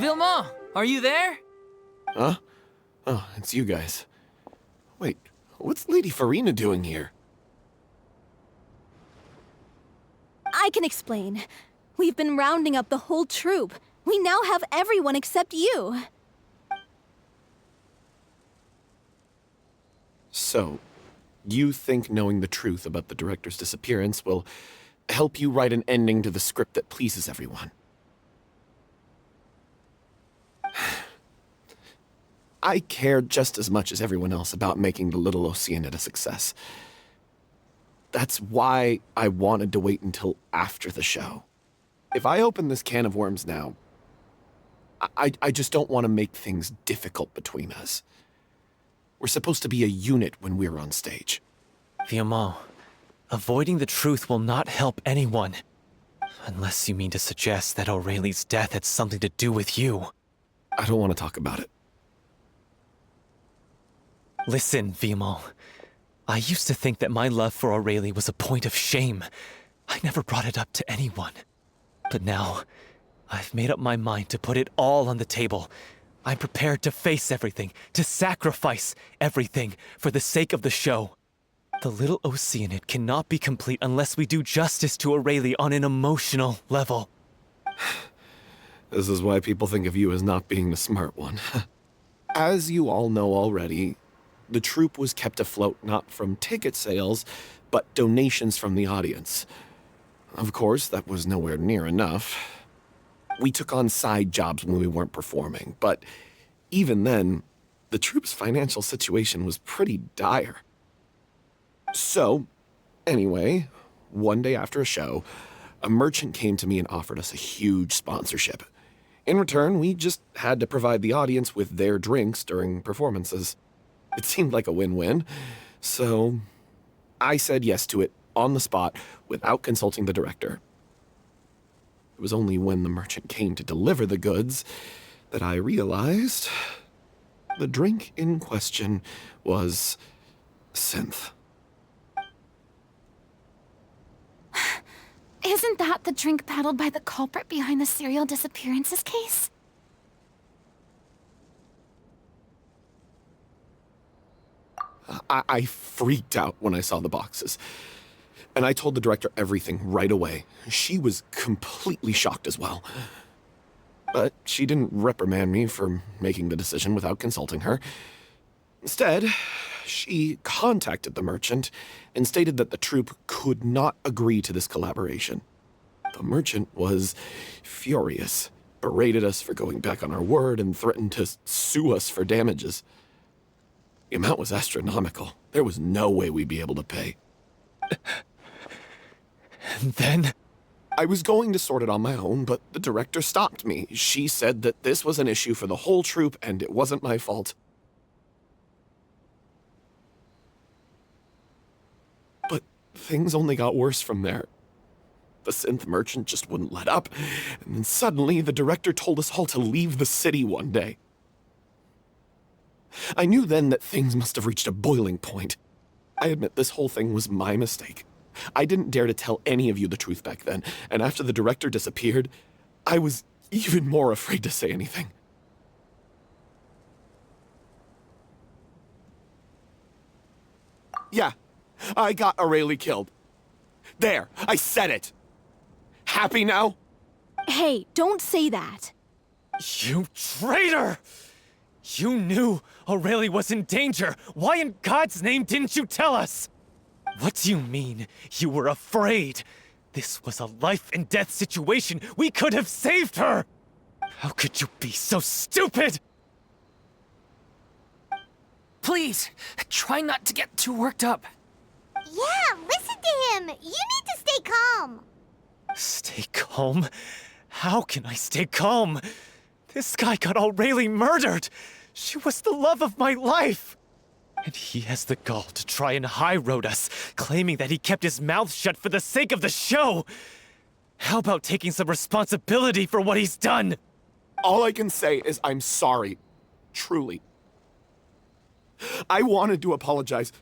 Vilma, are you there? Huh? Oh, it's you guys. Wait, what's Lady Furina doing here? I can explain. We've been rounding up the whole troop. We now have everyone except you. So, you think knowing the truth about the director's disappearance will help you write an ending to the script that pleases everyone. I care just as much as everyone else about making the Little Oceanid a success. That's why I wanted to wait until after the show. If I open this can of worms now, I just don't want to make things difficult between us. We're supposed to be a unit when we're on stage. Viamant, avoiding the truth will not help anyone. Unless you mean to suggest that Aurelie's death had something to do with you. I don't want to talk about it. Listen, Viamant. I used to think that my love for Aurelie was a point of shame. I never brought it up to anyone. But now, I've made up my mind to put it all on the table. I'm prepared to face everything, to sacrifice everything for the sake of the show. The Little Oceanid cannot be complete unless we do justice to Aurelie on an emotional level. This is why people think of you as not being the smart one. As you all know already, the troupe was kept afloat not from ticket sales, but donations from the audience. Of course, that was nowhere near enough. We took on side jobs when we weren't performing, but even then, the troupe's financial situation was pretty dire. So, anyway, one day after a show, a merchant came to me and offered us a huge sponsorship. In return, we just had to provide the audience with their drinks during performances. It seemed like a win-win, so I said yes to it on the spot without consulting the director. It was only when the merchant came to deliver the goods that I realized the drink in question was synth. Isn't that the drink peddled by the culprit behind the serial disappearances case? I freaked out when I saw the boxes. And I told the director everything right away. She was completely shocked as well. But she didn't reprimand me for making the decision without consulting her. Instead, she contacted the merchant and stated that the troupe could not agree to this collaboration. The merchant was furious, berated us for going back on our word, and threatened to sue us for damages. The amount was astronomical. There was no way we'd be able to pay. And then? I was going to sort it on my own, but the director stopped me. She said that this was an issue for the whole troupe and it wasn't my fault. But things only got worse from there. The synth merchant just wouldn't let up, and then suddenly the director told us all to leave the city one day. I knew then that things must have reached a boiling point. I admit this whole thing was my mistake. I didn't dare to tell any of you the truth back then, and after the director disappeared, I was even more afraid to say anything. Yeah, I got Aurelie killed. There, I said it. Happy now? Hey, don't say that. You traitor! You knew Aurelie was in danger. Why in God's name didn't you tell us? What do you mean, you were afraid? This was a life and death situation. We could have saved her! How could you be so stupid? Please, try not to get too worked up. Yeah, listen to him. You need to stay calm. Stay calm? How can I stay calm? This guy got Aurelie murdered! She was the love of my life! And he has the gall to try and high-road us, claiming that he kept his mouth shut for the sake of the show! How about taking some responsibility for what he's done? All I can say is I'm sorry. Truly. I wanted to apologize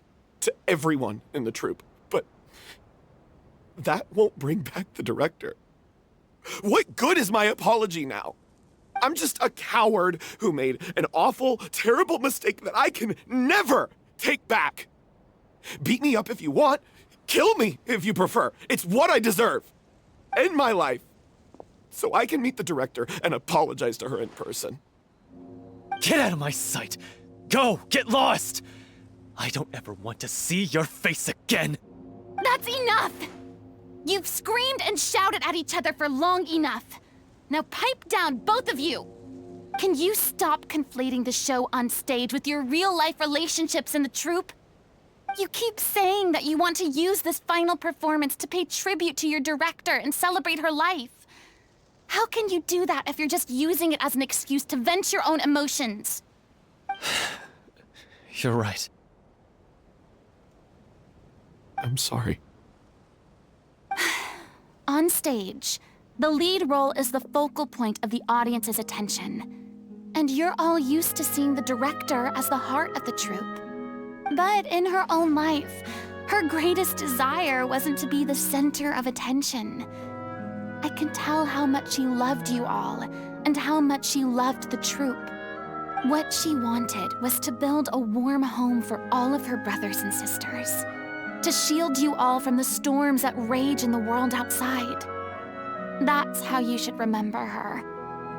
to everyone in the troupe, but that won't bring back the director. What good is my apology now? I'm just a coward who made an awful, terrible mistake that I can never take back. Beat me up if you want. Kill me if you prefer. It's what I deserve. End my life. So I can meet the director and apologize to her in person. Get out of my sight! Go! Get lost! I don't ever want to see your face again! That's enough! You've screamed and shouted at each other for long enough. Now pipe down, both of you! Can you stop conflating the show on stage with your real-life relationships in the troupe? You keep saying that you want to use this final performance to pay tribute to your director and celebrate her life. How can you do that if you're just using it as an excuse to vent your own emotions? You're right. I'm sorry. On stage, the lead role is the focal point of the audience's attention. And you're all used to seeing the director as the heart of the troupe. But in her own life, her greatest desire wasn't to be the center of attention. I can tell how much she loved you all, and how much she loved the troupe. What she wanted was to build a warm home for all of her brothers and sisters. To shield you all from the storms that rage in the world outside. That's how you should remember her.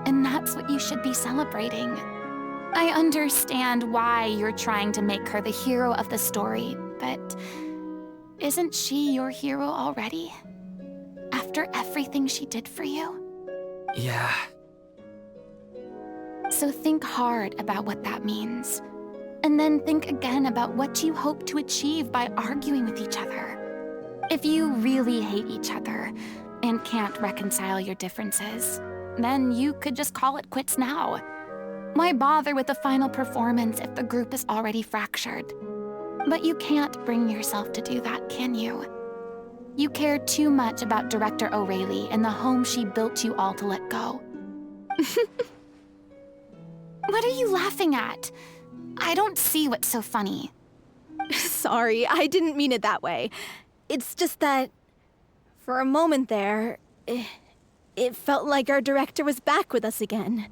And that's what you should be celebrating. I understand why you're trying to make her the hero of the story, but isn't she your hero already? After everything she did for you? Yeah. So think hard about what that means. And then think again about what you hope to achieve by arguing with each other. If you really hate each other and can't reconcile your differences, then you could just call it quits now. Why bother with the final performance if the group is already fractured? But you can't bring yourself to do that, can you? You care too much about Director O'Reilly and the home she built you all to let go. What are you laughing at? I don't see what's so funny. Sorry, I didn't mean it that way. It's just that, for a moment there, it felt like our director was back with us again.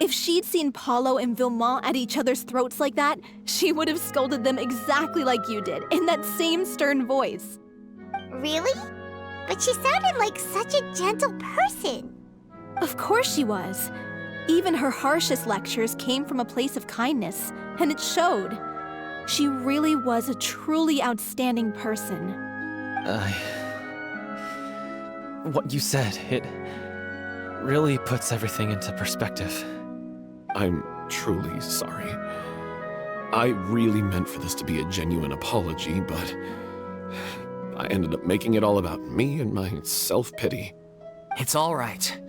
If she'd seen Paulo and Vilmont at each other's throats like that, she would have scolded them exactly like you did, in that same stern voice. Really? But she sounded like such a gentle person. Of course she was. Even her harshest lectures came from a place of kindness, and it showed. She really was a truly outstanding person. What you said, it really puts everything into perspective. I'm truly sorry. I really meant for this to be a genuine apology, but I ended up making it all about me and my self-pity. It's all right.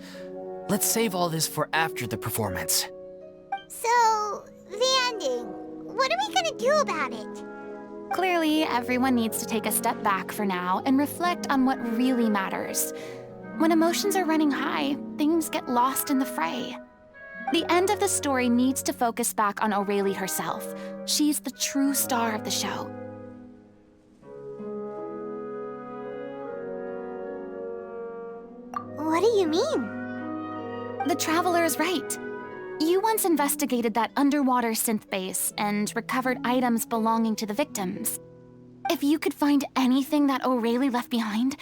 Let's save all this for after the performance. So, the ending. What are we gonna do about it? Clearly, everyone needs to take a step back for now and reflect on what really matters. When emotions are running high, things get lost in the fray. The end of the story needs to focus back on O'Reilly herself. She's the true star of the show. What do you mean? The Traveler is right. You once investigated that underwater synth base and recovered items belonging to the victims. If you could find anything that O'Reilly left behind,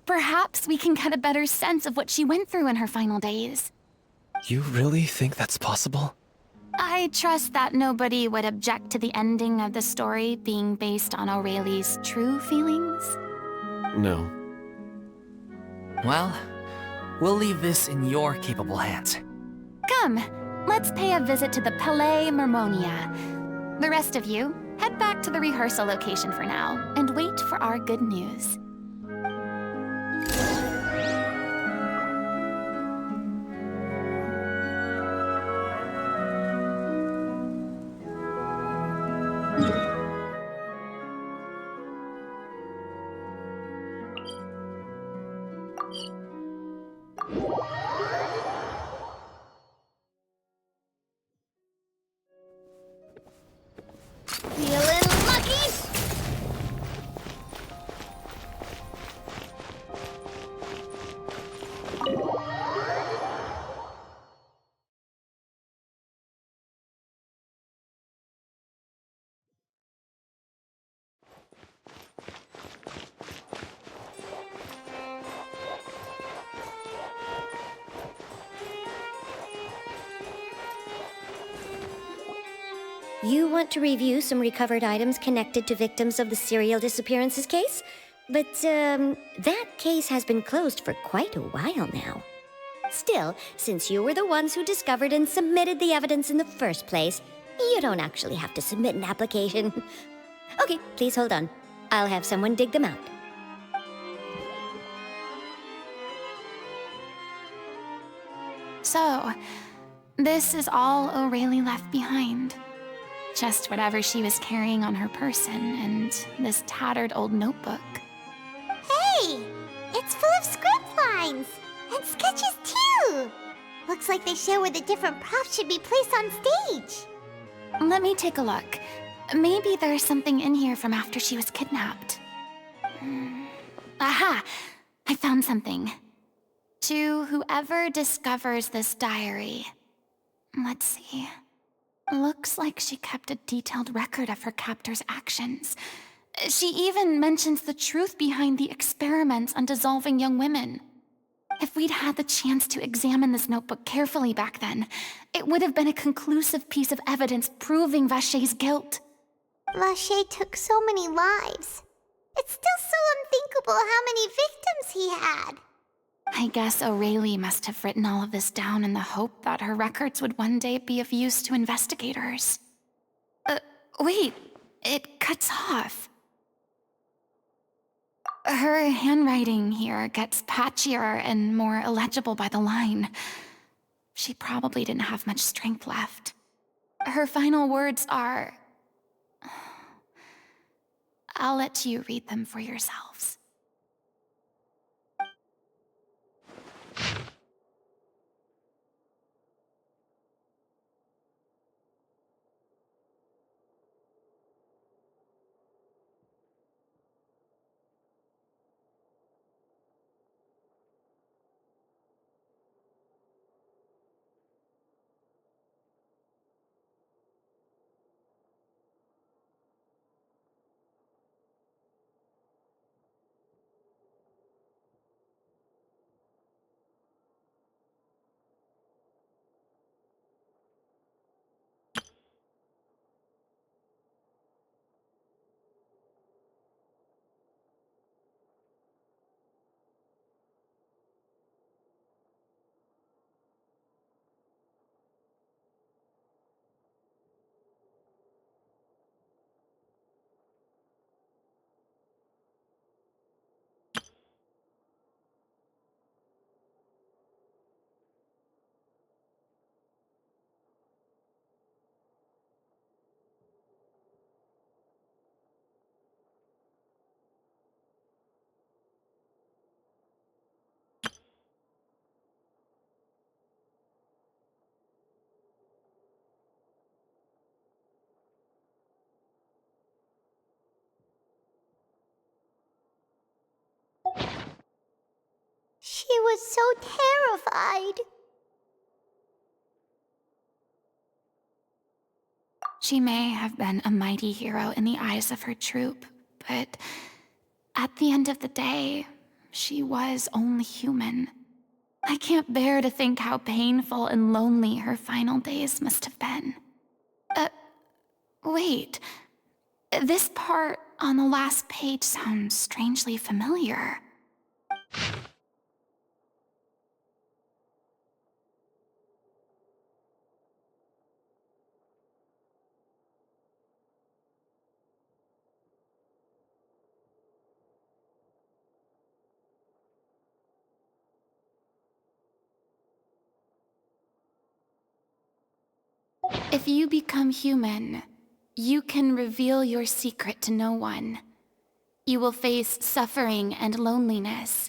perhaps we can get a better sense of what she went through in her final days. You really think that's possible? I trust that nobody would object to the ending of the story being based on O'Reilly's true feelings. No. Well, we'll leave this in your capable hands. Come, let's pay a visit to the Palais Mermonia. The rest of you, head back to the rehearsal location for now and wait for our good news. Feeling lucky? You want to review some recovered items connected to victims of the serial disappearances case? But, that case has been closed for quite a while now. Still, since you were the ones who discovered and submitted the evidence in the first place, you don't actually have to submit an application. Okay, please hold on. I'll have someone dig them out. So, this is all O'Reilly left behind. Just whatever she was carrying on her person and this tattered old notebook. Hey! It's full of script lines! And sketches too! Looks like they show where the different props should be placed on stage. Let me take a look. Maybe there's something in here from after she was kidnapped. Aha! I found something. To whoever discovers this diary. Let's see. Looks like she kept a detailed record of her captor's actions. She even mentions the truth behind the experiments on dissolving young women. If we'd had the chance to examine this notebook carefully back then, it would have been a conclusive piece of evidence proving Vachey's guilt. Vachey took so many lives. It's still so unthinkable how many victims he had. I guess O'Reilly must have written all of this down in the hope that her records would one day be of use to investigators. Wait, it cuts off. Her handwriting here gets patchier and more illegible by the line. She probably didn't have much strength left. Her final words are... I'll let you read them for yourselves. She was so terrified. She may have been a mighty hero in the eyes of her troop, but at the end of the day, she was only human. I can't bear to think how painful and lonely her final days must have been. Wait. This part on the last page sounds strangely familiar. If you become human, you can reveal your secret to no one. You will face suffering and loneliness.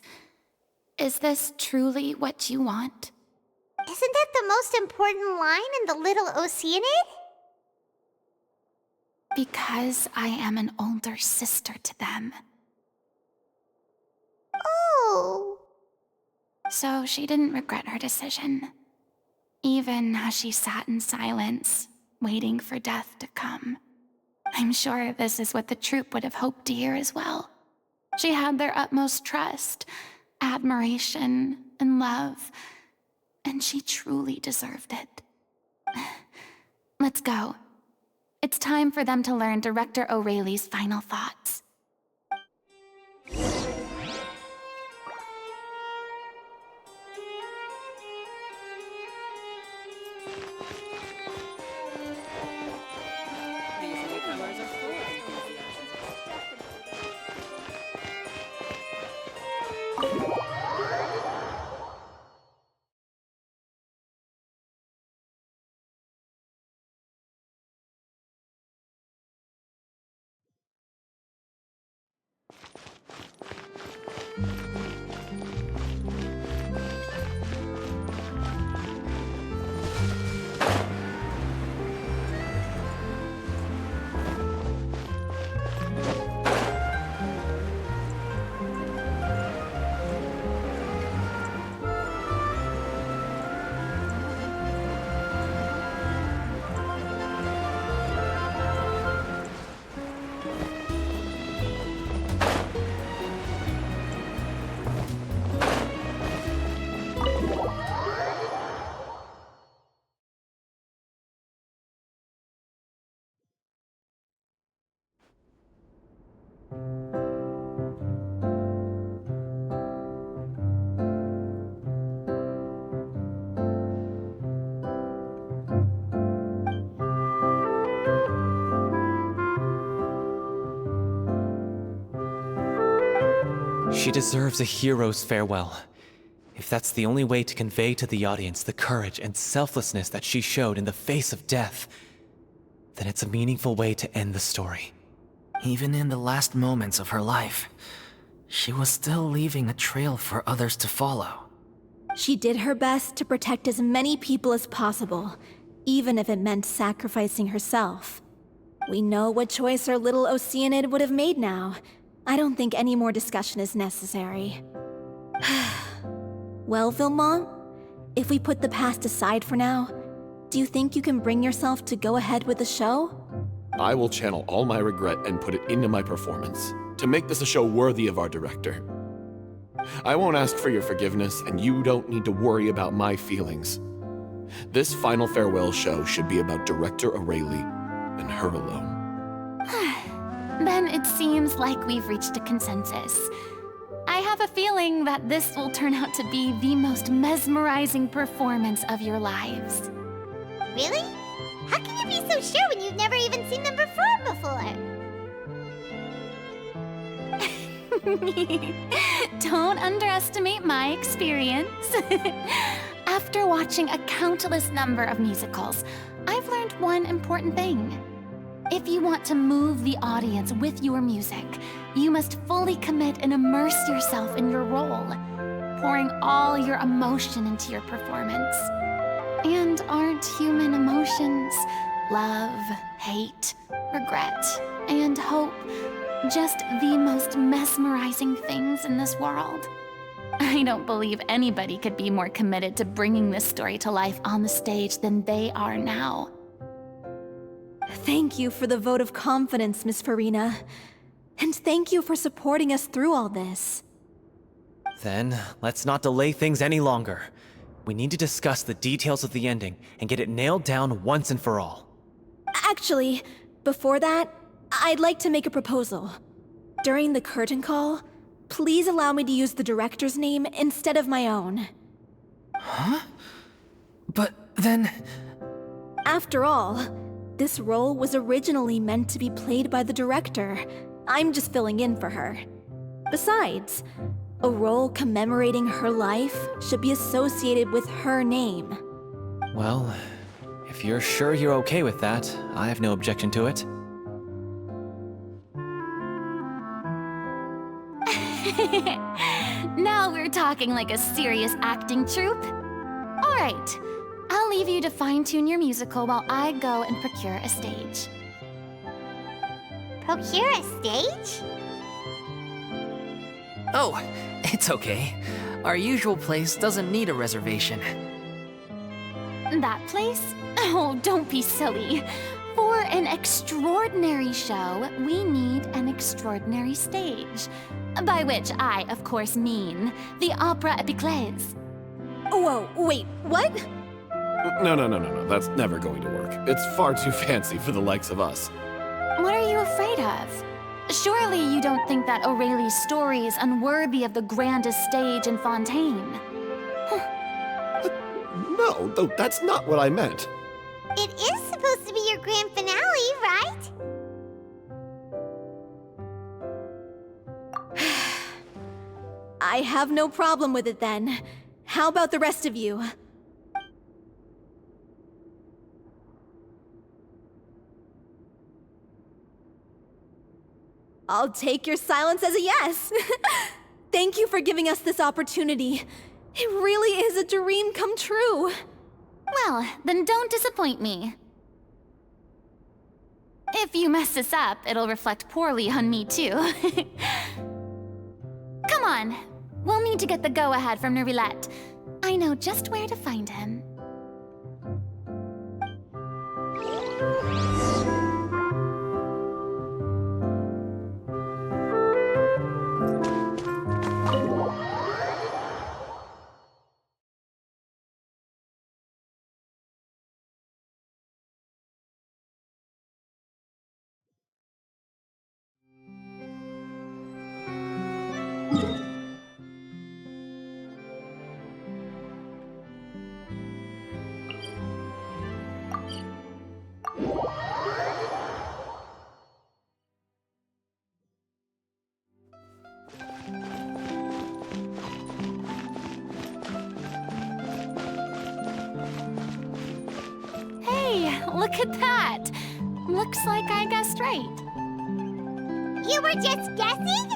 Is this truly what you want? Isn't that the most important line in the Little Oceanid? Because I am an older sister to them. Oh. So she didn't regret her decision. Even as she sat in silence, waiting for death to come. I'm sure this is what the troop would have hoped to hear as well. She had their utmost trust, admiration, and love, and she truly deserved it. Let's go. It's time for them to learn Director O'Reilly's final thoughts. She deserves a hero's farewell. If that's the only way to convey to the audience the courage and selflessness that she showed in the face of death, then it's a meaningful way to end the story. Even in the last moments of her life, she was still leaving a trail for others to follow. She did her best to protect as many people as possible, even if it meant sacrificing herself. We know what choice our little Oceanid would have made now. I don't think any more discussion is necessary. Well, Vilmont, if we put the past aside for now, do you think you can bring yourself to go ahead with the show? I will channel all my regret and put it into my performance, to make this a show worthy of our director. I won't ask for your forgiveness, and you don't need to worry about my feelings. This final farewell show should be about Director Aurelie and her alone. Then it seems like we've reached a consensus. I have a feeling that this will turn out to be the most mesmerizing performance of your lives. Really? How can you be so sure when you've never even seen them perform before? Don't underestimate my experience. After watching a countless number of musicals, I've learned one important thing. If you want to move the audience with your music, you must fully commit and immerse yourself in your role, pouring all your emotion into your performance. And aren't human emotions, love, hate, regret, and hope just the most mesmerizing things in this world? I don't believe anybody could be more committed to bringing this story to life on the stage than they are now. Thank you for the vote of confidence, Miss Furina. And thank you for supporting us through all this. Then, let's not delay things any longer. We need to discuss the details of the ending and get it nailed down once and for all. Actually, before that, I'd like to make a proposal. During the curtain call, please allow me to use the director's name instead of my own. Huh? But then... After all, this role was originally meant to be played by the director. I'm just filling in for her. Besides, a role commemorating her life should be associated with her name. Well, if you're sure you're okay with that, I have no objection to it. Now we're talking like a serious acting troupe. All right, I'll leave you to fine-tune your musical while I go and procure a stage. Procure a stage? Oh, it's okay. Our usual place doesn't need a reservation. That place? Oh, don't be silly. For an extraordinary show, we need an extraordinary stage. By which I, of course, mean the Opera Epiclese. Whoa, wait, what? No. That's never going to work. It's far too fancy for the likes of us. What are you afraid of? Surely you don't think that Aurelie's story is unworthy of the grandest stage in Fontaine. No, though that's not what I meant. It is supposed to be your grand finale, right? I have no problem with it then. How about the rest of you? I'll take your silence as a yes. Thank you for giving us this opportunity. It really is a dream come true. Well, then don't disappoint me. If you mess this up, it'll reflect poorly on me too. Come on, we'll need to get the go-ahead from Nerilette. I know just where to find him. Look at that! Looks like I guessed right. You were just guessing?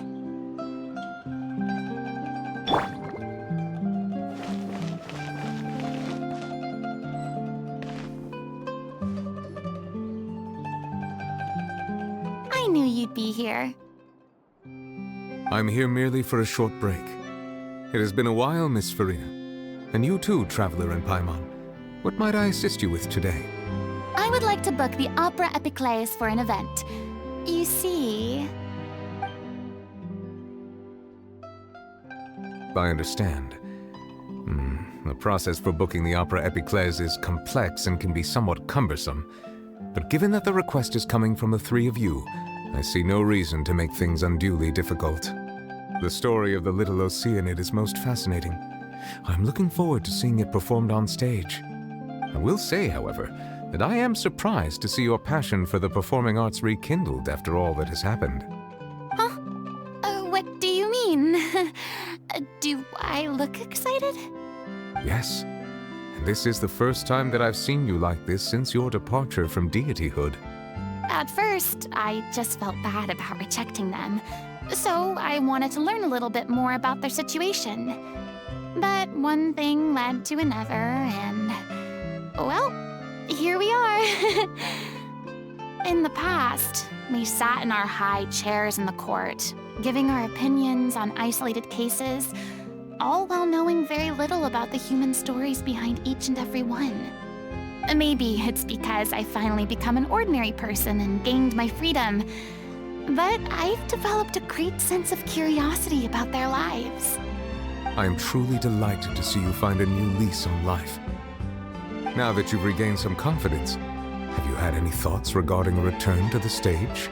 I knew you'd be here. I'm here merely for a short break. It has been a while, Miss Furina. And you too, traveler in Paimon. What might I assist you with today? I would like to book the Opera Epiclese for an event. You see... I understand. The process for booking the Opera Epiclese is complex and can be somewhat cumbersome. But given that the request is coming from the three of you, I see no reason to make things unduly difficult. The story of the little Oceanid is most fascinating. I'm looking forward to seeing it performed on stage. I will say, however, that I am surprised to see your passion for the performing arts rekindled after all that has happened. Huh? What do you mean? Do I look excited? Yes, and this is the first time that I've seen you like this since your departure from deityhood. At first, I just felt bad about rejecting them, so I wanted to learn a little bit more about their situation. But one thing led to another, and... well, here we are. In the past, we sat in our high chairs in the court, giving our opinions on isolated cases, all while knowing very little about the human stories behind each and every one. Maybe it's because I finally become an ordinary person and gained my freedom, but I've developed a great sense of curiosity about their lives. I am truly delighted to see you find a new lease on life. Now that you've regained some confidence, have you had any thoughts regarding a return to the stage?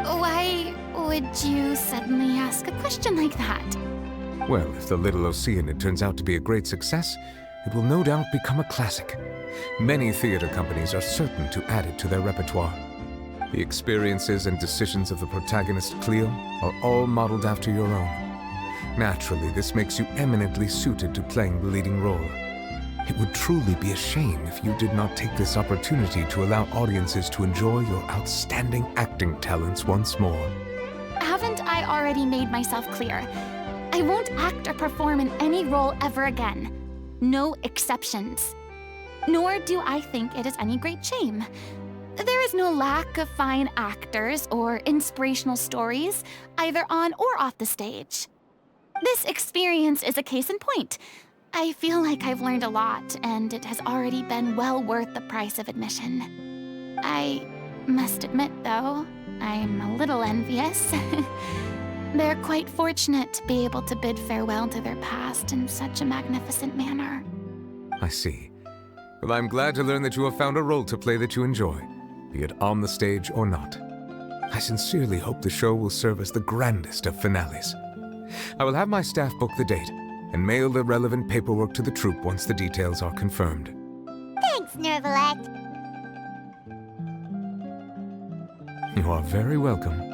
Why would you suddenly ask a question like that? Well, if the Little Oceanid turns out to be a great success, it will no doubt become a classic. Many theater companies are certain to add it to their repertoire. The experiences and decisions of the protagonist, Cleo, are all modeled after your own. Naturally, this makes you eminently suited to playing the leading role. It would truly be a shame if you did not take this opportunity to allow audiences to enjoy your outstanding acting talents once more. Haven't I already made myself clear? I won't act or perform in any role ever again. No exceptions. Nor do I think it is any great shame. There is no lack of fine actors or inspirational stories, either on or off the stage. This experience is a case in point. I feel like I've learned a lot, and it has already been well worth the price of admission. I must admit, though, I'm a little envious. They're quite fortunate to be able to bid farewell to their past in such a magnificent manner. I see. Well, I'm glad to learn that you have found a role to play that you enjoy, be it on the stage or not. I sincerely hope the show will serve as the grandest of finales. I will have my staff book the date and mail the relevant paperwork to the troupe once the details are confirmed. Thanks, Nervalette. You are very welcome.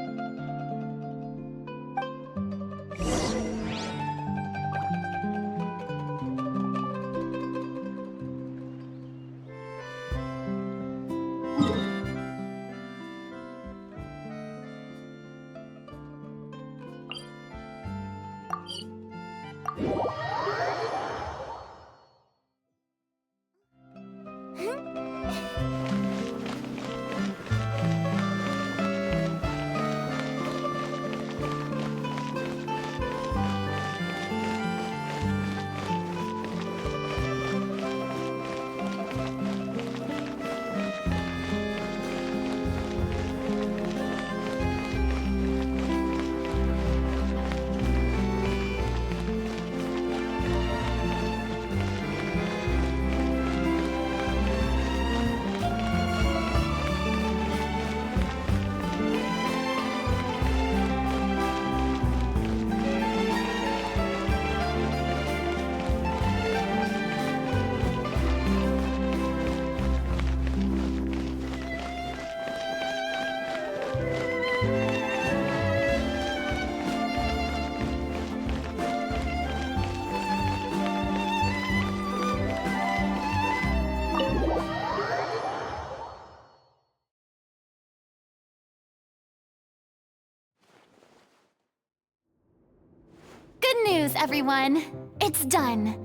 news, everyone. It's done.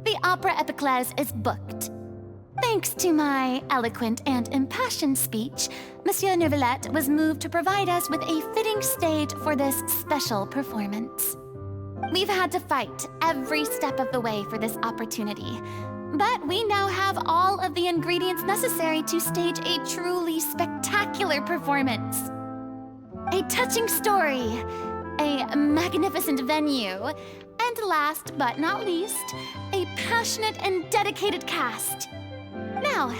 The Opera Epiclese is booked. Thanks to my eloquent and impassioned speech, Monsieur Neuvillette was moved to provide us with a fitting stage for this special performance. We've had to fight every step of the way for this opportunity, but we now have all of the ingredients necessary to stage a truly spectacular performance. A touching story, a magnificent venue, and last but not least, a passionate and dedicated cast. Now,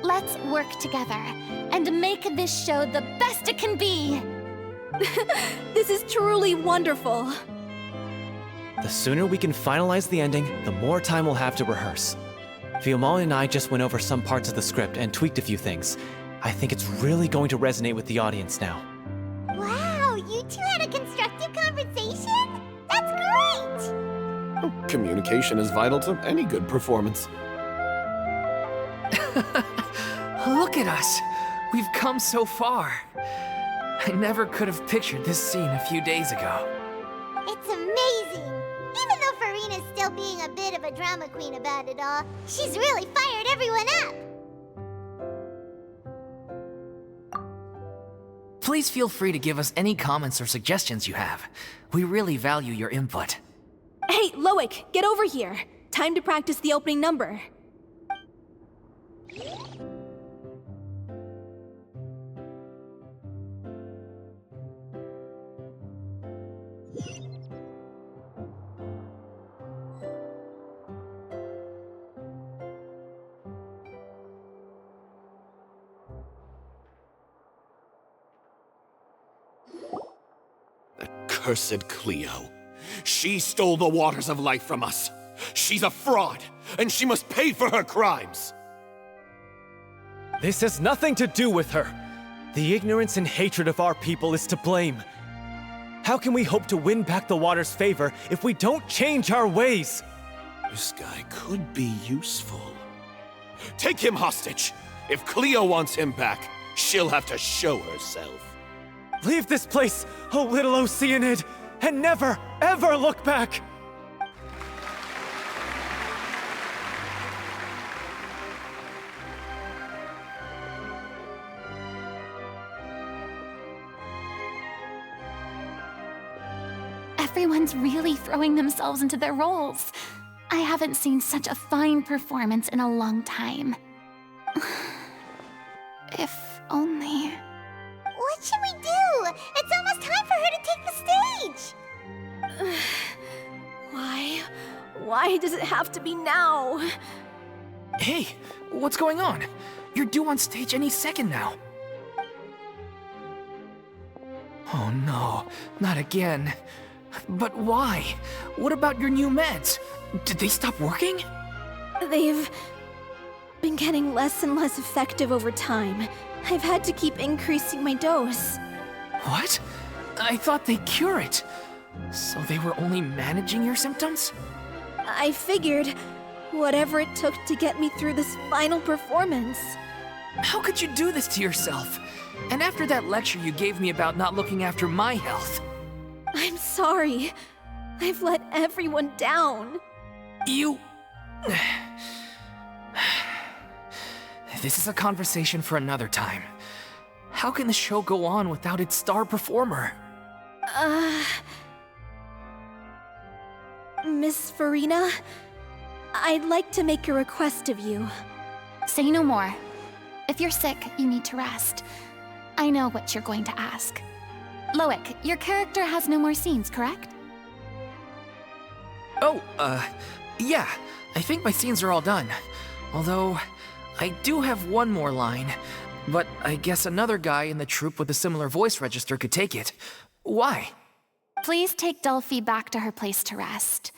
let's work together and make this show the best it can be. This is truly wonderful. The sooner we can finalize the ending, the more time we'll have to rehearse. Fiumon and I just went over some parts of the script and tweaked a few things. I think it's really going to resonate with the audience now. Wow, you two had a constructive conversation? That's great! Communication is vital to any good performance. Look at us! We've come so far. I never could have pictured this scene a few days ago. It's amazing! Even though Furina's still being a bit of a drama queen about it all, she's really fired everyone up! Please feel free to give us any comments or suggestions you have. We really value your input. Hey, Loic, get over here. Time to practice the opening number. Cursed Cleo. She stole the waters of life from us. She's a fraud, and she must pay for her crimes. This has nothing to do with her. The ignorance and hatred of our people is to blame. How can we hope to win back the water's favor if we don't change our ways? This guy could be useful. Take him hostage. If Cleo wants him back, she'll have to show herself. Leave this place, O little Oceanid, and never, ever look back! Everyone's really throwing themselves into their roles. I haven't seen such a fine performance in a long time. If only... What should we do? It's almost time for her to take the stage! Why? Why does it have to be now? Hey, what's going on? You're due on stage any second now. Oh no, not again. But why? What about your new meds? Did they stop working? They've been getting less and less effective over time. I've had to keep increasing my dose. What? I thought they cure it. So they were only managing your symptoms? I figured whatever it took to get me through this final performance. How could you do this to yourself? And after that lecture you gave me about not looking after my health. I'm sorry. I've let everyone down. You... This is a conversation for another time. How can the show go on without its star performer? Miss Furina, I'd like to make a request of you. Say no more. If you're sick, you need to rest. I know what you're going to ask. Loic, your character has no more scenes, correct? Oh, yeah. I think my scenes are all done. Although, I do have one more line. But I guess another guy in the troupe with a similar voice register could take it. Why? Please take Delphi back to her place to rest.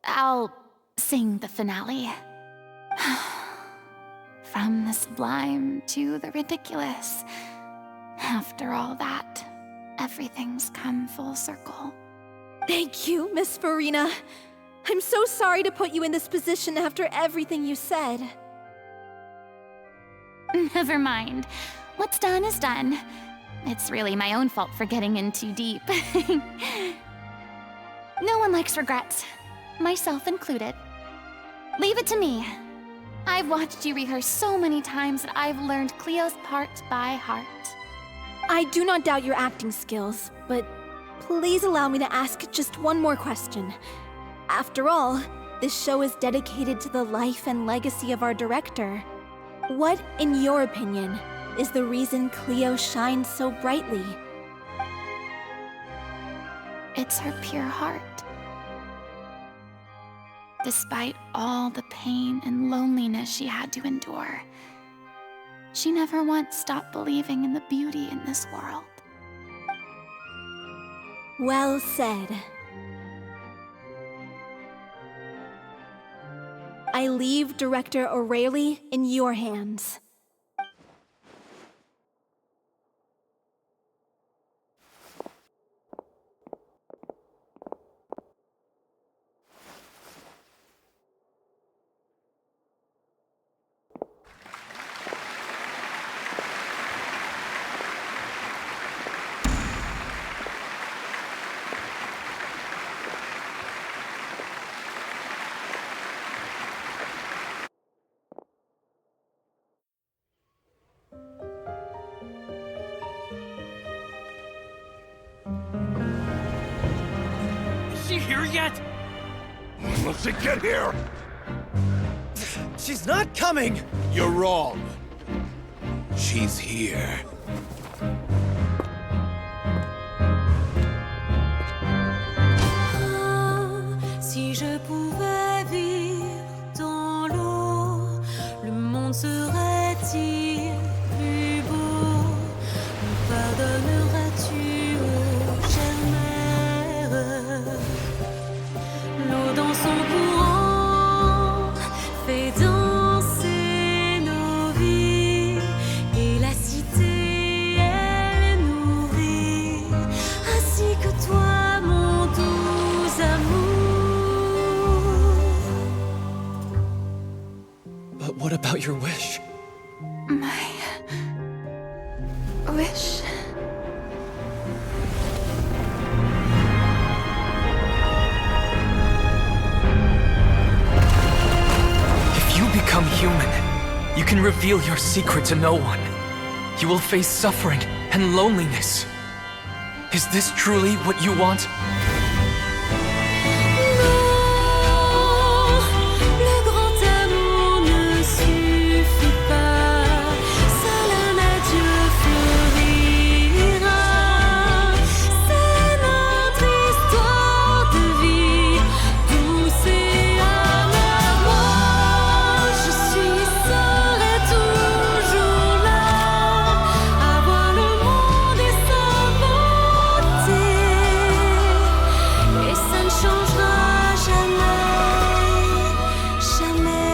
I'll sing the finale. From the sublime to the ridiculous. After all that, everything's come full circle. Thank you, Miss Furina. I'm so sorry to put you in this position after everything you said. Never mind. What's done is done. It's really my own fault for getting in too deep. No Everyone likes regrets, myself included. Leave it to me. I've watched you rehearse so many times that I've learned Cleo's part by heart. I do not doubt your acting skills, but please allow me to ask just one more question. After all, this show is dedicated to the life and legacy of our director. What, in your opinion, is the reason Cleo shines so brightly? It's her pure heart. Despite all the pain and loneliness she had to endure, she never once stopped believing in the beauty in this world. Well said. I leave Director O'Reilly in your hands. Is she here yet? When will she get here? She's not coming! You're wrong. She's here. Si je pouvais vivre dans l'eau, le monde serait-il plus beau? Me pardonneras-tu, ô chère mère? L'eau dans son courant fait danser nos vies, et la cité elle nourrit, ainsi que toi, mon doux amour. But what about your wish? My wish. If you become human, you can reveal your secret to no one. You will face suffering and loneliness. Is this truly what you want? Le grand amour ne suffit pas, seul un adieu fleurira. C'est notre histoire de vie, douce et amère. Moi, je suis seule et toujours là, à voir le monde et sa beauté. Et ça ne changera jamais, jamais.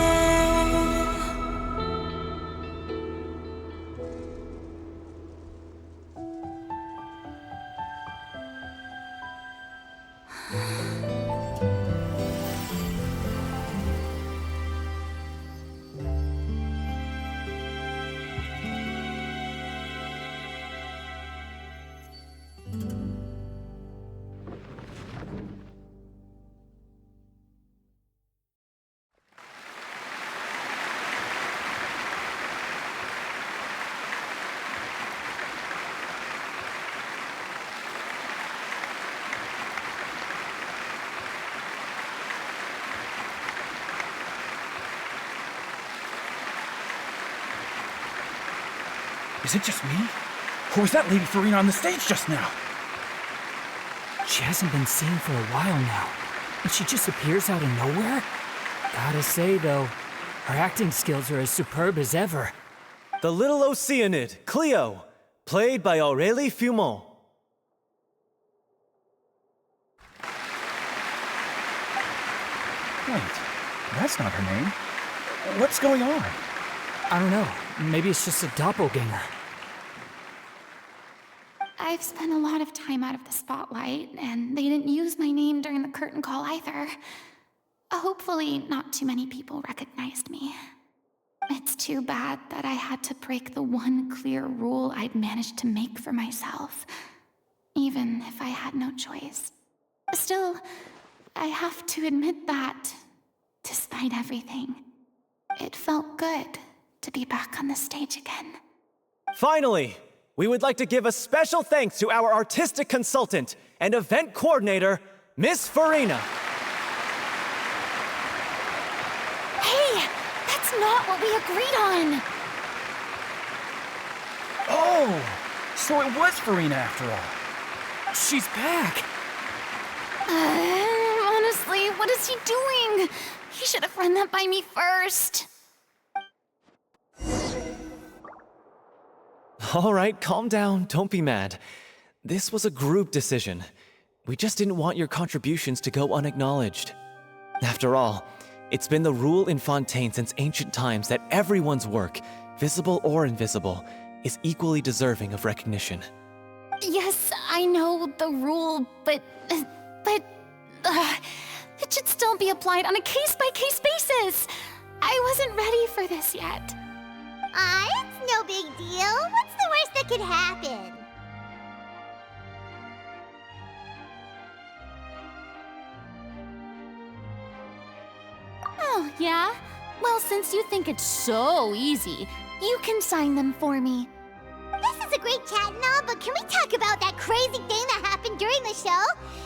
Is it just me? Or was that Lady Furina on the stage just now? She hasn't been seen for a while now, and she just appears out of nowhere? Gotta say, though, her acting skills are as superb as ever. The little Oceanid, Cleo, played by Aurélie Fumont. Wait, that's not her name. What's going on? I don't know, maybe it's just a doppelganger. I've spent a lot of time out of the spotlight, and they didn't use my name during the curtain call either. Hopefully, not too many people recognized me. It's too bad that I had to break the one clear rule I'd managed to make for myself, even if I had no choice. Still, I have to admit that, despite everything, it felt good to be back on the stage again. Finally, we would like to give a special thanks to our artistic consultant and event coordinator, Miss Furina. Hey, that's not what we agreed on! Oh, so it was Furina after all. She's back. Honestly, what is he doing? He should have run that by me first. All right, calm down, don't be mad. This was a group decision. We just didn't want your contributions to go unacknowledged. After all, it's been the rule in Fontaine since ancient times that everyone's work, visible or invisible, is equally deserving of recognition. Yes, I know the rule, but it should still be applied on a case-by-case basis. I wasn't ready for this yet. It's no big deal. What's the worst that could happen? Oh, yeah? Well, since you think it's so easy, you can sign them for me. This is a great chat and all, but can we talk about that crazy thing that happened during the show?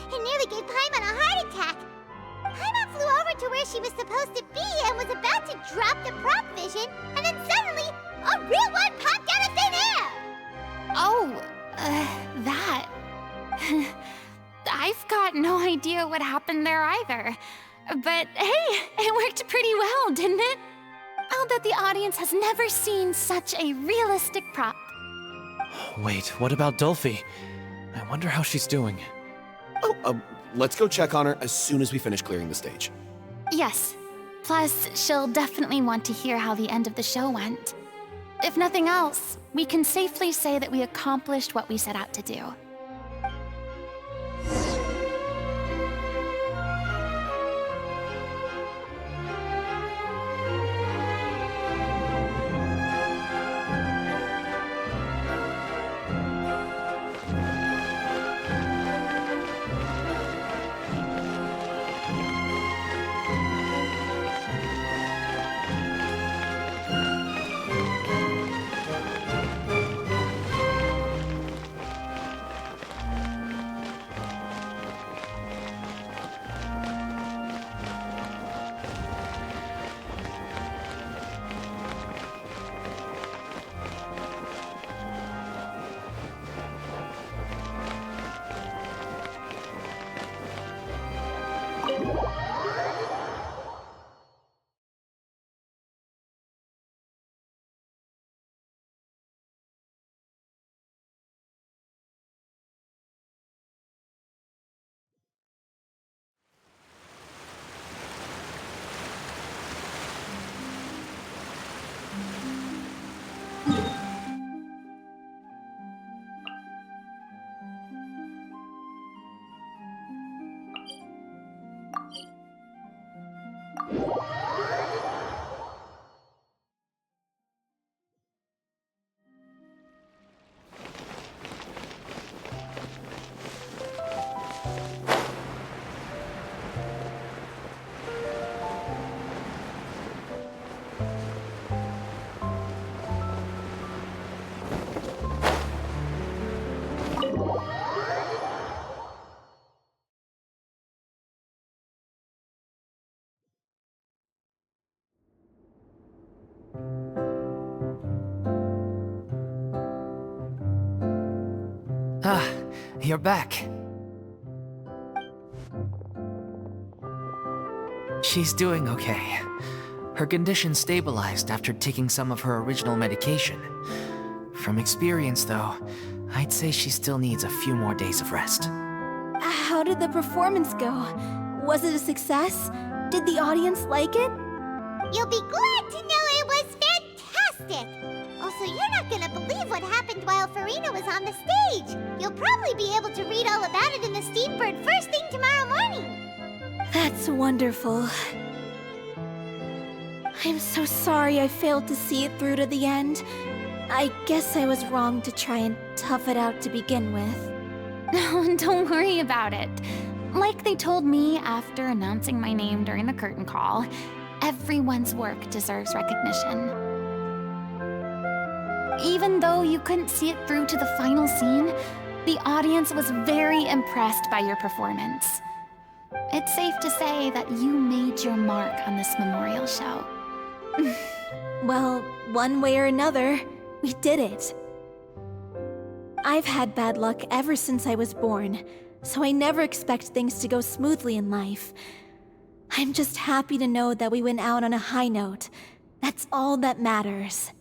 It nearly gave Paimon a heart attack. Paimon flew over to where she was supposed to be and was about to drop the prop vision, and then suddenly, a real one popped out of thin air! Oh, that. I've got no idea what happened there either. But hey, it worked pretty well, didn't it? I'll bet the audience has never seen such a realistic prop. Wait, what about Dolphy? I wonder how she's doing. Oh, let's go check on her as soon as we finish clearing the stage. Yes. Plus, she'll definitely want to hear how the end of the show went. If nothing else, we can safely say that we accomplished what we set out to do. Ah, you're back. She's doing okay. Her condition stabilized after taking some of her original medication. From experience, though, I'd say she still needs a few more days of rest. How did the performance go? Was it a success? Did the audience like it? You'll be glad to know it was fantastic! Also, you're not gonna believe what happened while Furina was on the stage! You'll probably be able to read all about it in the Steambird first thing tomorrow morning! That's wonderful. I'm so sorry I failed to see it through to the end. I guess I was wrong to try and tough it out to begin with. No, don't worry about it. Like they told me after announcing my name during the curtain call, everyone's work deserves recognition. Even though you couldn't see it through to the final scene, the audience was very impressed by your performance. It's safe to say that you made your mark on this memorial show. Well, one way or another, we did it. I've had bad luck ever since I was born, so I never expect things to go smoothly in life. I'm just happy to know that we went out on a high note. That's all that matters.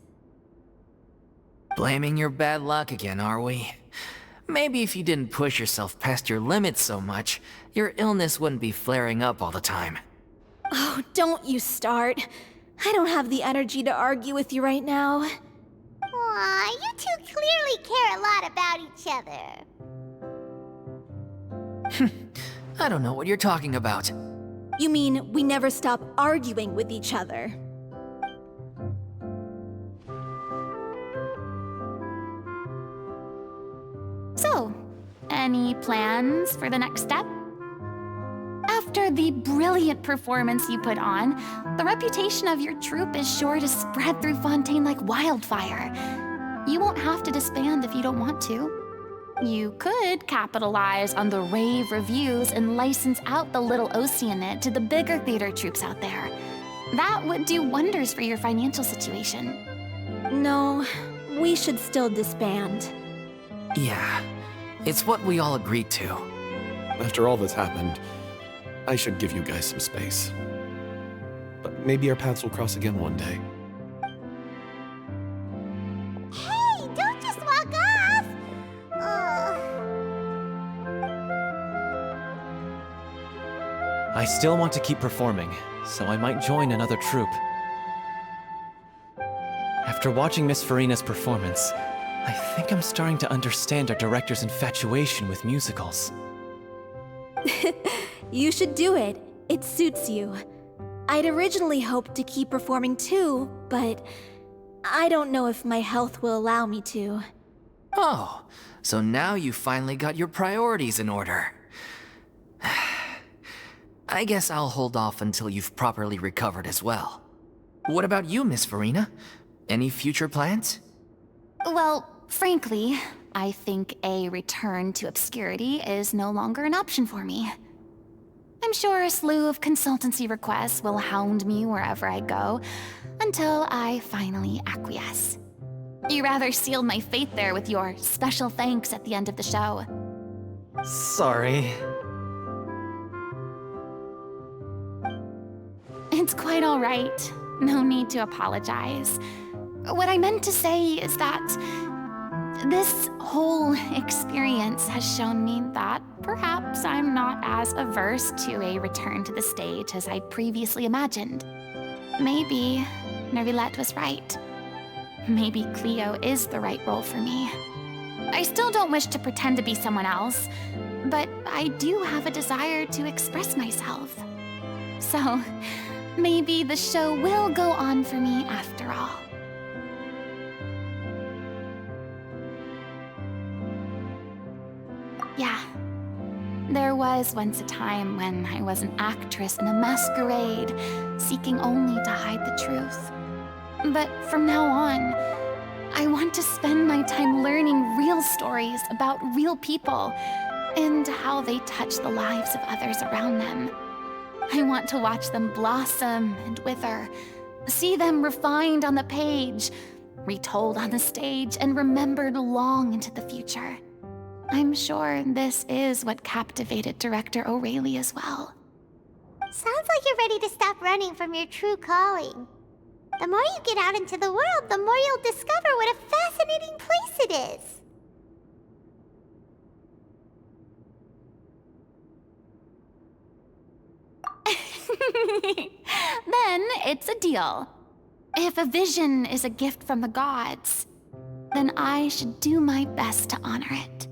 Blaming your bad luck again, are we? Maybe if you didn't push yourself past your limits so much, your illness wouldn't be flaring up all the time. Oh, don't you start. I don't have the energy to argue with you right now. Aw, you two clearly care a lot about each other. I don't know what you're talking about. You mean we never stop arguing with each other? So, any plans for the next step? After the brilliant performance you put on, the reputation of your troupe is sure to spread through Fontaine like wildfire. You won't have to disband if you don't want to. You could capitalize on the rave reviews and license out the Little Oceanid to the bigger theater troupes out there. That would do wonders for your financial situation. No, we should still disband. Yeah, it's what we all agreed to. After all that's happened, I should give you guys some space. But maybe our paths will cross again one day. Hey, don't just walk off! I still want to keep performing, so I might join another troupe. After watching Miss Furina's performance, I think I'm starting to understand our director's infatuation with musicals. You should do it. It suits you. I'd originally hoped to keep performing too, but I don't know if my health will allow me to. Oh, so now you finally got your priorities in order. I guess I'll hold off until you've properly recovered as well. What about you, Miss Furina? Any future plans? Well, frankly, I think a return to obscurity is no longer an option for me. I'm sure a slew of consultancy requests will hound me wherever I go, until I finally acquiesce. You rather sealed my fate there with your special thanks at the end of the show. Sorry. It's quite all right. No need to apologize. What I meant to say is that this whole experience has shown me that perhaps I'm not as averse to a return to the stage as I previously imagined. Maybe Nervilette was right. Maybe Cleo is the right role for me. I still don't wish to pretend to be someone else, but I do have a desire to express myself. So, maybe the show will go on for me after all. Yeah. There was once a time when I was an actress in a masquerade, seeking only to hide the truth. But from now on, I want to spend my time learning real stories about real people and how they touch the lives of others around them. I want to watch them blossom and wither, see them refined on the page, retold on the stage, and remembered long into the future. I'm sure this is what captivated director O'Reilly as well. Sounds like you're ready to stop running from your true calling. The more you get out into the world, the more you'll discover what a fascinating place it is. Then it's a deal. If a vision is a gift from the gods, then I should do my best to honor it.